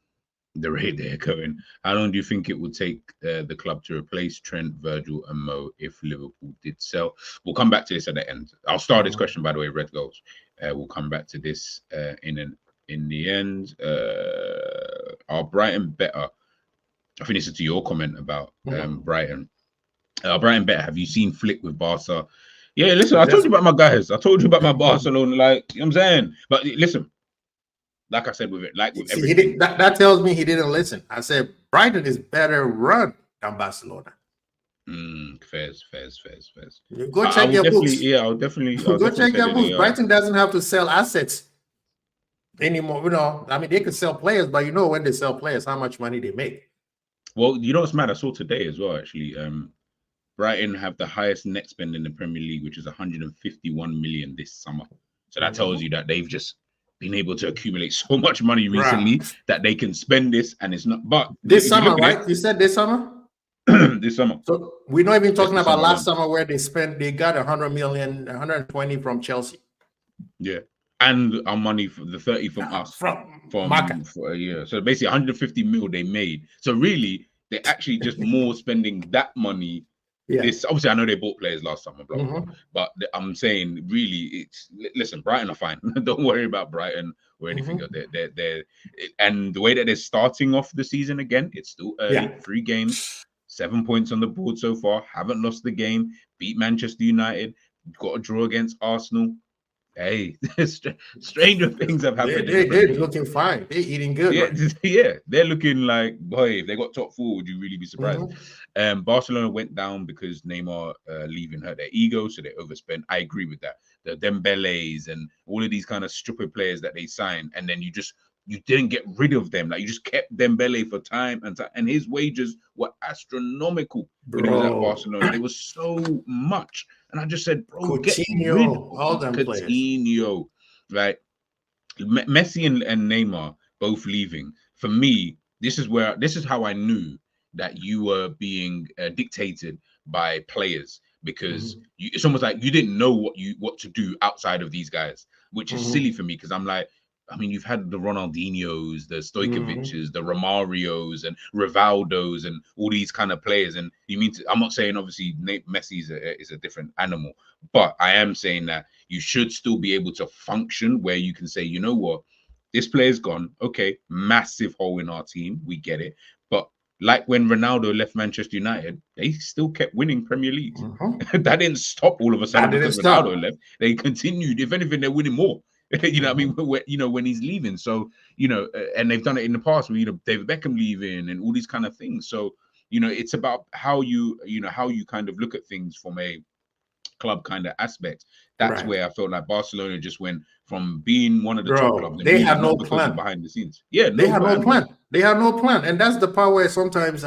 The rate they're going. How long do you think it would take the club to replace Trent, Virgil, and Mo if Liverpool did sell? We'll come back to this at the end. I'll start this question, by the way, Red Goals. We'll come back to this in the end. Are Brighton better? I think this is to your comment about Brighton. Brighton better. Have you seen Flick with Barca? Yeah, listen, I told you about my guys. I told you about my Barcelona, like, you know what I'm saying? But listen, like I said with it, like with everything. That tells me he didn't listen. I said Brighton is better run than Barcelona. Fairs. You go check your books. Yeah, I'll definitely go check your books. Brighton doesn't have to sell assets anymore. You know, I mean, they could sell players, but you know when they sell players, how much money they make. Well, you know what's mad? I saw today as well, actually. Brighton have the highest net spend in the Premier League, which is 151 million this summer. So that tells you that they've just been able to accumulate so much money recently that they can spend this, and it's not. But this summer, right? You said this summer. This summer. So we're not even talking about last summer where they got 100 million, 120 from Chelsea. Yeah, and our money for the 30 from us from for a year. So basically 150 mil they made. So really, they're actually just more spending that money. Yeah. This obviously I know they bought players last summer, blah, blah, blah, but I'm saying really, listen, Brighton are fine. Don't worry about Brighton or anything. They're and the way that they're starting off the season again, it's still early. 3 games, 7 points on the board so far. Haven't lost the game. Beat Manchester United. Got a draw against Arsenal. Hey, stranger things have happened in the They're Premier League. looking fine. They're eating good, Yeah, right? yeah, they're looking like, boy, if they got top four, would you really be surprised? Mhm. Barcelona went down because Neymar leaving hurt their ego, so they overspent. I agree with that. The Dembele's and all of these kind of stupid players that they signed, and then you didn't get rid of them. Like you just kept Dembele for time, and his wages were astronomical when he was at Bro, Barcelona. They were so much, and I just said, bro, get rid Coutinho, of all these them players. Coutinho, right? Messi and Neymar both leaving. For me, this is how I knew that you were being dictated by players because Mhm. it's almost like you didn't know what to do outside of these guys, which is silly Mhm. for me because I'm like, I mean, you've had the Ronaldinhos, the Mhm. Stojkovic's, the Romarios, and Rivaldos, and all these kind of players. And you mean I'm not saying obviously Messi is a different animal, but I am saying that you should still be able to function where you can say, you know what, this player's gone. Okay, massive hole in our team. We get it. But like when Ronaldo left Manchester United, they still kept winning Premier Leagues. Mhm. That didn't stop all of a That sudden didn't because Ronaldo stop. left. They continued. If anything, they're winning more. You know what I mean? Mhm. When he's leaving. So, and they've done it in the past with, David Beckham leaving and all these kind of things. So, it's about how how you kind of look at things from a club kind of aspect. That's Right. where I felt like Barcelona just went from being one of the top clubs, Bro, and they really had no not because of plan. behind the scenes. Yeah, They no had no plan, bro. plan. They had no plan. And that's the part where sometimes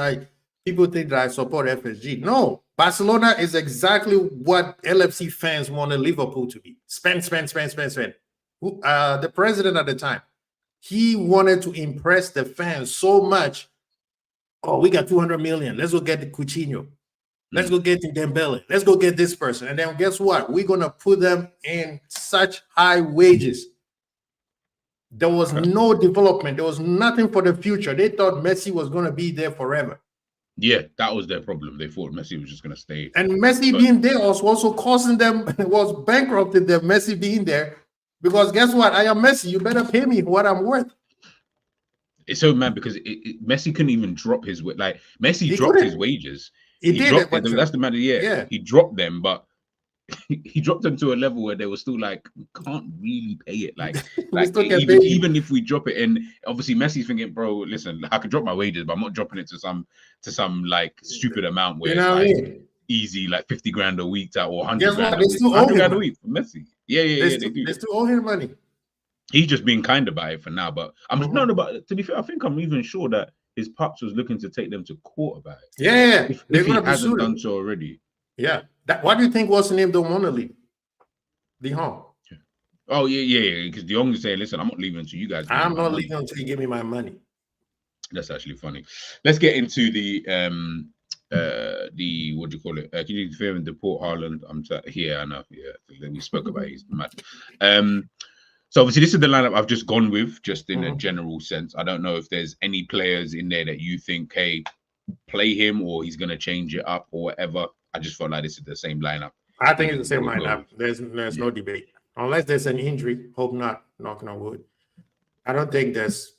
people think that I support FSG. No, Barcelona is exactly what LFC fans wanted Liverpool to be. Spend, spend, spend, spend, spend. The president at the time, he wanted to impress the fans so much. Oh, we got 200 million. Let's go get the Coutinho. Let's Mm. go get the Dembele. Let's go get this person. And then guess what? We're going to put them in such high wages. There was Okay. no development. There was nothing for the future. They thought Messi was going to be there forever. Yeah, that was their problem. They thought Messi was just going to stay. And Messi But being there was also causing them, was bankrupted them, Messi being there. Because guess what? I am Messi. You better pay me what I'm worth. it's so mad because Messi couldn't even drop his like Messi He dropped his couldn't. wages. He He did it, dropped it. but That's the matter. Yeah, yeah, he dropped them, but he dropped them to a level where they were still like, can't really pay it. we Like still can pay you. even if we drop it, and obviously Messi's thinking, bro, listen, I could drop my wages, but I'm not dropping it to some like stupid amount You where it's know what I like mean? easy, like 50 grand a week or 100 Guess what? grand a They week. still owe 100 him grand a money. week for Messi. Yeah, they do. They still owe him money. He's just being kind about it for now. But I'm Mhm. no, but to be fair, I think I'm even sure that his pops was looking to take them to court about it. Yeah, they're If he going to hasn't pursue done him. so already. Yeah. Why do you think what's the name don't want to leave? Dijon. Oh yeah. Because De Jong is saying, listen, I'm not leaving until you guys give me I'm my not money. leaving until you give me my money. That's actually funny. Let's get into the what do you call it? Can you film the Port Haaland? I'm here. I know. Yeah, we spoke about it. He's mad. So obviously this is the lineup I've just gone with, just in a general sense. I don't know if there's any players in there that you think, hey, play him or he's gonna change it up or whatever. I just felt like this is the same lineup. I think it's the same We'll go lineup. with. There's no debate. Unless there's an injury. Hope not. Knocking on wood. I don't think there's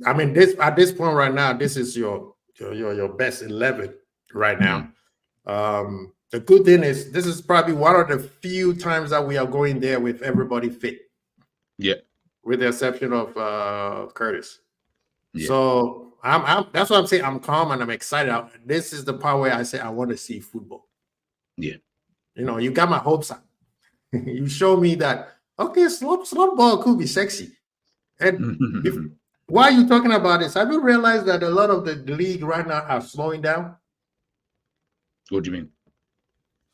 I mean this at this point right now, this is your best 11 right now. The good thing is this is probably one of the few times that we are going there with everybody fit. Yeah. With the exception of Curtis. Yeah. So I'm that's what I'm saying. I'm calm and I'm excited. This is the part where I say I want to see football. Yeah. You got my hopes up. You show me that okay, slow ball could be sexy. And why are you talking about this? Have you realized that a lot of the league right now are slowing down? What do you mean?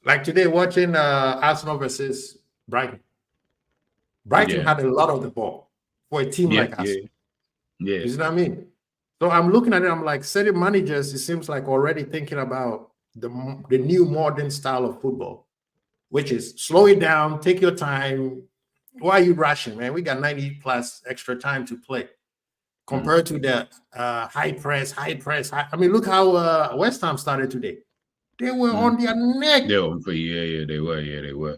Like today, watching Arsenal versus Brighton. Brighton had a lot of the ball for a team like us. Yeah. You see what I mean? So I'm looking at it, I'm like, certain managers, it seems like already thinking about the new modern style of football, which is slow it down, take your time. Why are you rushing, man? We got 90 plus extra time to play compared to the high press. I mean, look how West Ham started today. They were on their neck. They were on for they were.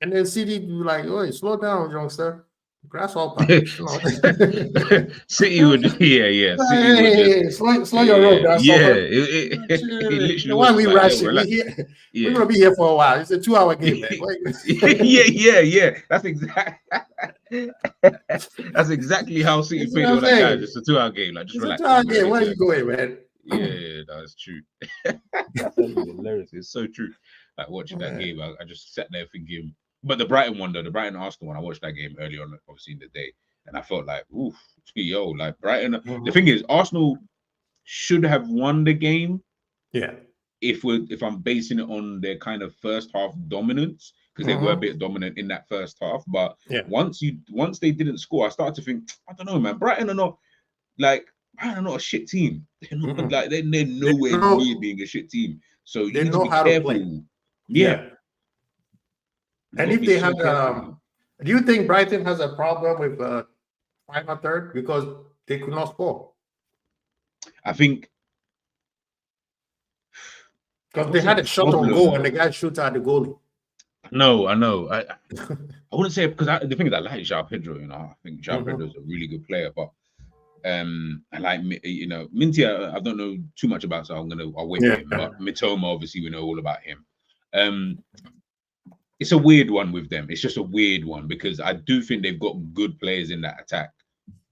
And then City like, oh, slow down, youngster. grasshopper. City would, yeah. City would just, Hey, slow your roll, yeah. grasshopper. It literally Why was we just like, yo, rushing? relax. We're Yeah, gonna be here for a while. It's a 2-hour game, man. yeah. That's that's exactly how City You see played. what They I'm were like, guys, saying? it's a 2-hour game. Like, just It's a relax, 2-hour man. We're game. ready Where are to. you going, man? Yeah, that's true. That's hilarious. It's so true. Like watching that game, I just sat there thinking. But the Brighton one, though, the Brighton Arsenal one, I watched that game early on, obviously in the day, and I felt like, oof, yo, like Brighton. The thing is, Arsenal should have won the game. Yeah. If I'm basing it on their kind of first half dominance, because they were a bit dominant in that first half. But once they didn't score, I started to think, I don't know, man. Brighton are not a shit team. They're not like they're nowhere near being a shit team. So you need to be careful. Yeah. And if they had, do you think Brighton has a problem with final third because they could not score? I think because they had a shot on goal and the guy shoots at the goalie. No, I know. I wouldn't say because the thing is, I like João Pedro. You know, I think João Pedro is a really good player, but I like Minty. I don't know too much about, so I'll wait for him. But Mitoma, obviously, we know all about him. It's a weird one with them. It's just a weird one because I do think they've got good players in that attack.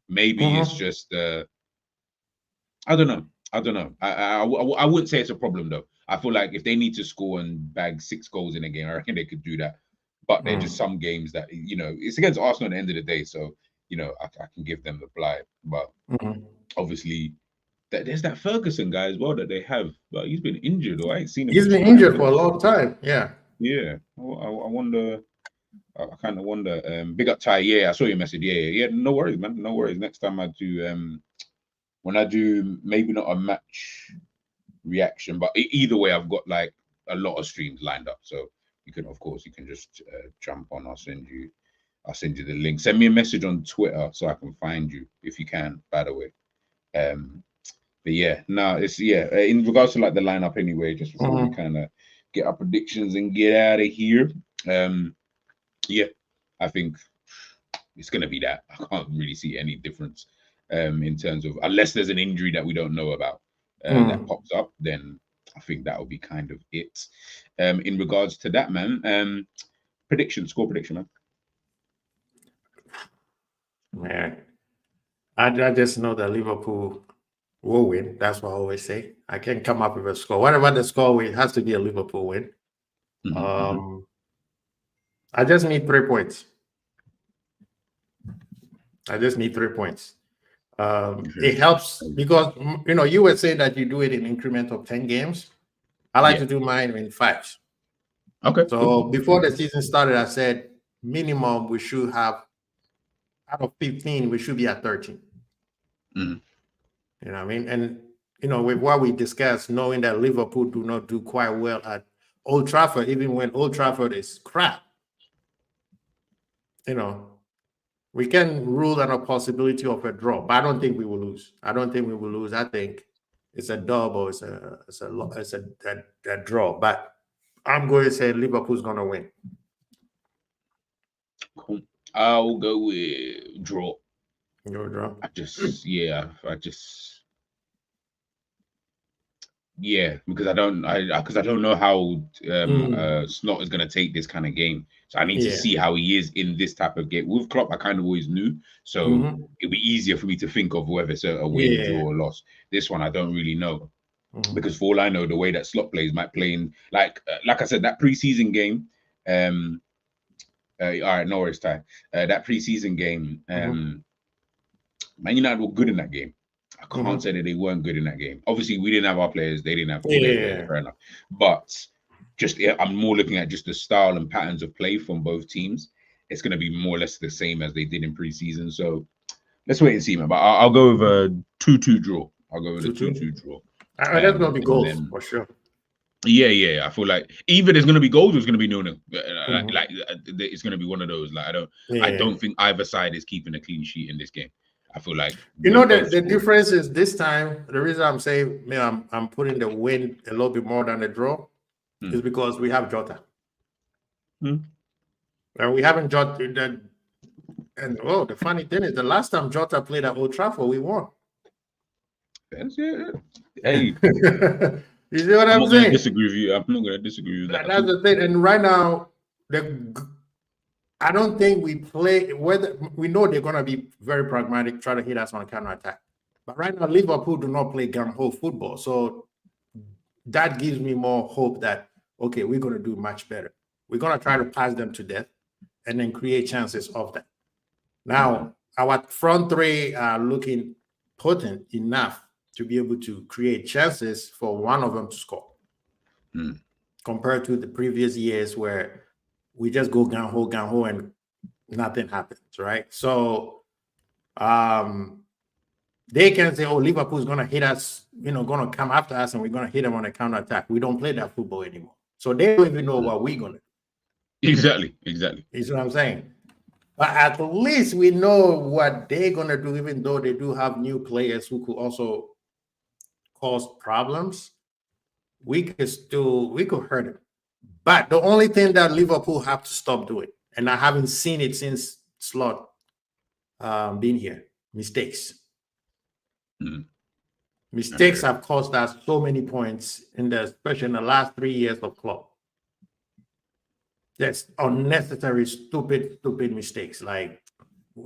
Maybe it's just I don't know. I wouldn't say it's a problem though. I feel like if they need to score and bag 6 goals in a game, I reckon they could do that. But they're just some games that it's against Arsenal at the end of the day, so I can give them the blight. But obviously, there's that Ferguson guy as well that they have, but he's been injured, or I ain't seen him. He's been injured for a long time. Yeah. I wonder. I kind of wonder. Big up Ty. Yeah, I saw your message. Yeah. No worries, man. No worries. Next time I do, when I do, maybe not a match reaction, but either way, I've got like a lot of streams lined up. So you can just jump on. I'll send you the link. Send me a message on Twitter so I can find you if you can. By the way, but yeah, no, it's in regards to like the lineup anyway. Just before we kind of get our predictions and get out of here. I think it's gonna be that. I can't really see any difference in terms of, unless there's an injury that we don't know about that pops up, then I think that will be kind of it. In regards to that, man, score prediction, man. Man, I just know that Liverpool will win. That's what I always say. I can't come up with a score. Whatever the score, it has to be a Liverpool win. I just need 3 points. It helps because you would say that you do it in increment of 10 games. I like to do mine in 5. Okay. So before the season started, I said minimum we should have, out of 15, we should be at 13. You know what I mean? And with what we discussed, knowing that Liverpool do not do quite well at Old Trafford, even when Old Trafford is crap, we can rule on a possibility of a draw, but I don't think we will lose. I think it's a dub or it's a draw. But I'm going to say Liverpool's going to win. Cool. I'll go with draw. Your draw. Because I don't know how Snot is going to take this kind of game. So I need to see how he is in this type of game. With Klopp, I kind of always knew, so it'll be easier for me to think of whether it's a win, draw, or loss. This one I don't really know, because for all I know, the way that Slot plays might play in like I said, that preseason game. All right, no worries, Ty. That preseason game, Man United were good in that game. I can't say that they weren't good in that game. Obviously, we didn't have our players; they didn't have players, fair enough. But I'm more looking at just the style and patterns of play from both teams. It's going to be more or less the same as they did in preseason. So let's wait and see, man. But I'll go with a 2-2 draw. I'll go with a 2-2 draw. That's going to be goals for sure. Yeah. I feel like either there's going to be goals or it's going to be 0-0. Like it's going to be one of those. Like I don't think either side is keeping a clean sheet in this game. I feel like the difference is this time. The reason I'm saying I'm putting the win a little bit more than the draw is because we have Jota, and we haven't Jota. And the funny thing is, the last time Jota played at Old Trafford, we won. That's it. Hey, You see what I'm I'm not going to saying? disagree with you. I'm not going to disagree with that. That's the thing. And right now, I don't think we play. Whether we know they're going to be very pragmatic, try to hit us on a counter attack. But right now, Liverpool do not play gung-ho football, so that gives me more hope that okay, we're going to do much better. We're going to try to pass them to death and then create chances of that. Now, our front three are looking potent enough to be able to create chances for one of them to score, compared to the previous years where we just go gung ho, and nothing happens, right? So, they can say, "Oh, Liverpool's going to hit us, going to come after us, and we're going to hit them on a counter attack." We don't play that football anymore, so they don't even know what we're going to do. Exactly. You see what I'm saying? But at least we know what they're going to do, even though they do have new players who could also cause problems. We could hurt them. But the only thing that Liverpool have to stop doing, and I haven't seen it since Slot been here, mistakes. Mistakes have cost us so many points, especially in the last 3 years of club. That's unnecessary, stupid mistakes. Like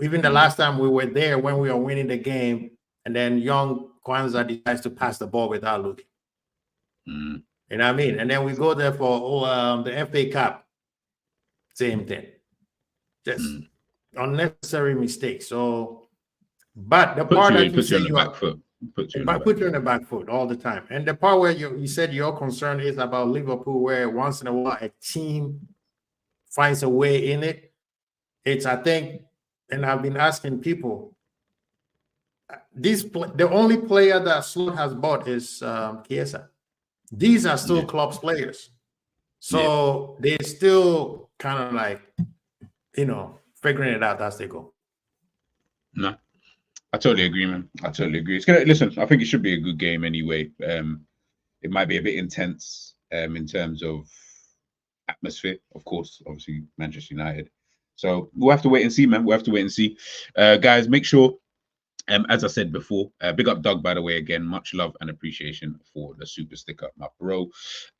even the last time we were there when we were winning the game, and then young Kwanzaa decides to pass the ball without looking. You know what I mean? And then we go there for the FA Cup. Same thing. Just unnecessary mistakes. So, but the part that you say you are put you on the back foot all the time. And the part where you said your concern is about Liverpool, where once in a while a team finds a way in it. It's, I think, and I've been asking people, the only player that Slot has bought is Chiesa. These are still club's players. So they're still kind of like, figuring it out as they go. No, I totally agree, man. I totally agree. It's gonna listen. I think it should be a good game anyway. It might be a bit intense in terms of atmosphere, of course. Obviously, Manchester United. So we'll have to wait and see, man. We'll have to wait and see. Guys, make sure. As I said before, big up Doug, by the way, again, much love and appreciation for the super sticker, my bro.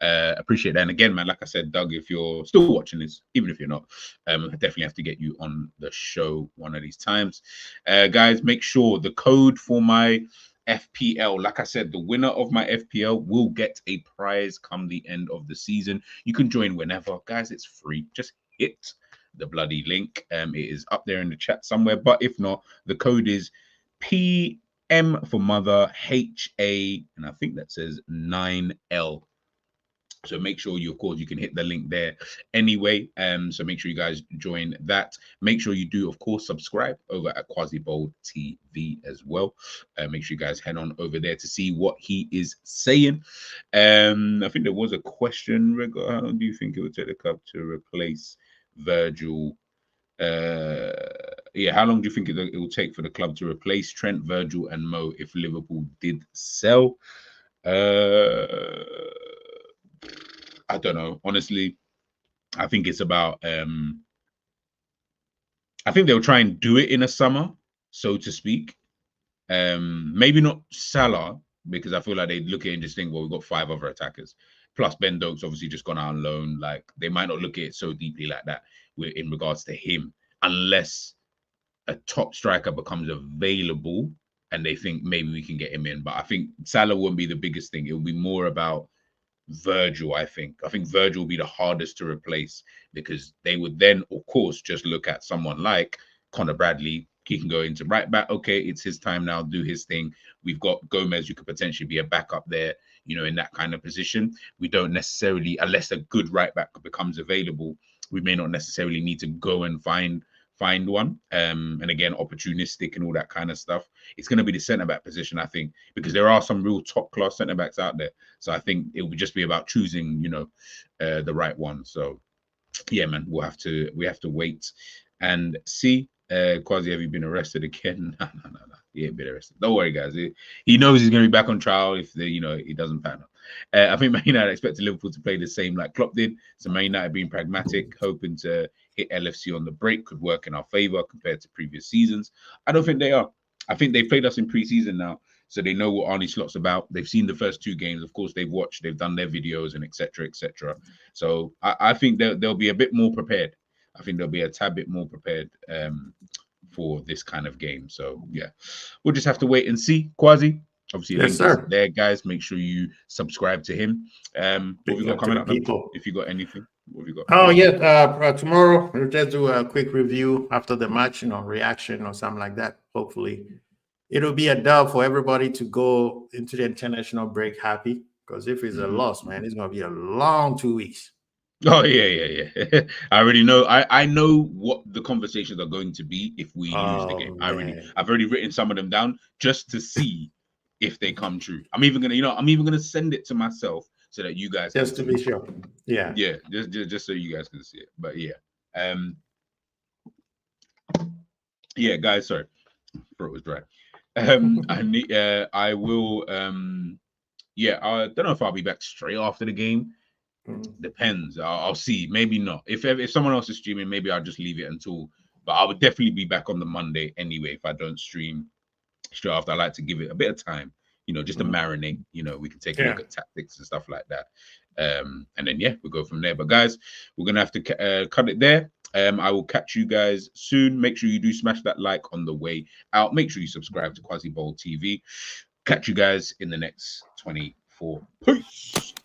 Appreciate that. And again, man, like I said, Doug, if you're still watching this, even if you're not, I definitely have to get you on the show one of these times. Guys, make sure the code for my FPL, like I said, the winner of my FPL will get a prize come the end of the season. You can join whenever. Guys, it's free. Just hit the bloody link. It is up there in the chat somewhere. But if not, the code is PM for mother, HA, and I think that says 9L. So make sure you can hit the link there anyway. So make sure you guys join that. Make sure you do, of course, subscribe over at Quasibold TV as well. Make sure you guys head on over there to see what he is saying. I think there was a question. How long do you think it would take the club to replace Virgil? How long do you think it will take for the club to replace Trent, Virgil, and Mo if Liverpool did sell? I don't know. Honestly, I think it's about. I think they'll try and do it in a summer, so to speak. Maybe not Salah, because I feel like they look at it and just think, well, we've got 5 other attackers. Plus, Ben Doak's obviously just gone out on loan. Like, they might not look at it so deeply like that in regards to him, unless a top striker becomes available and they think maybe we can get him in. But I think Salah won't be the biggest thing. It will be more about Virgil, I think. I think Virgil will be the hardest to replace, because they would then, of course, just look at someone like Conor Bradley. He can go into right back. Okay, it's his time now, do his thing. We've got Gomez, who could potentially be a backup there, in that kind of position. We don't necessarily, unless a good right back becomes available, we may not necessarily need to go and find one. And again, opportunistic and all that kind of stuff. It's going to be the centre back position, I think, because there are some real top class centre backs out there. So I think it would just be about choosing, the right one. So yeah, man, we have to wait and see. Quasi, have you been arrested again? No. He ain't been arrested. Don't worry, guys. He knows he's going to be back on trial if he doesn't pan up. I think Man United expected Liverpool to play the same like Klopp did. So Man United being pragmatic, hoping to hit LFC on the break could work in our favor compared to previous seasons. I don't think they are. I think they've played us in preseason now, so they know what Arnie Slot's about. They've seen the first 2 games. Of course, they've watched, they've done their videos and etc. etc. So I think they'll be a bit more prepared. I think they'll be a tad bit more prepared for this kind of game. So yeah, we'll just have to wait and see. Quasi, obviously, Yes, link is sir. there, guys. Make sure you subscribe to him. What have you got coming up? People. If you got anything, what have you got? Oh yeah, tomorrow we'll just do a quick review after the match, reaction or something like that. Hopefully, it'll be a dub for everybody to go into the international break happy. Because if it's a loss, man, it's gonna be a long 2 weeks. Oh yeah. I already know. I know what the conversations are going to be if we lose the game. I've already written some of them down just to see if they come true. I'm even gonna send it to myself so that you guys just to be sure. Yeah. Just so you guys can see it. But yeah, guys. Sorry, throat was dry. I will. I don't know if I'll be back straight after the game. Depends. I'll see. Maybe not. If someone else is streaming, maybe I'll just leave it until. But I would definitely be back on the Monday anyway if I don't stream straight after. I like to give it a bit of time, just to marinate. We can take a look at tactics and stuff like that. And then we'll go from there. But guys, we're gonna have to cut it there. I will catch you guys soon. Make sure you do smash that like on the way out. Make sure you subscribe to Quasi Bowl TV. Catch you guys in the next 24. Peace.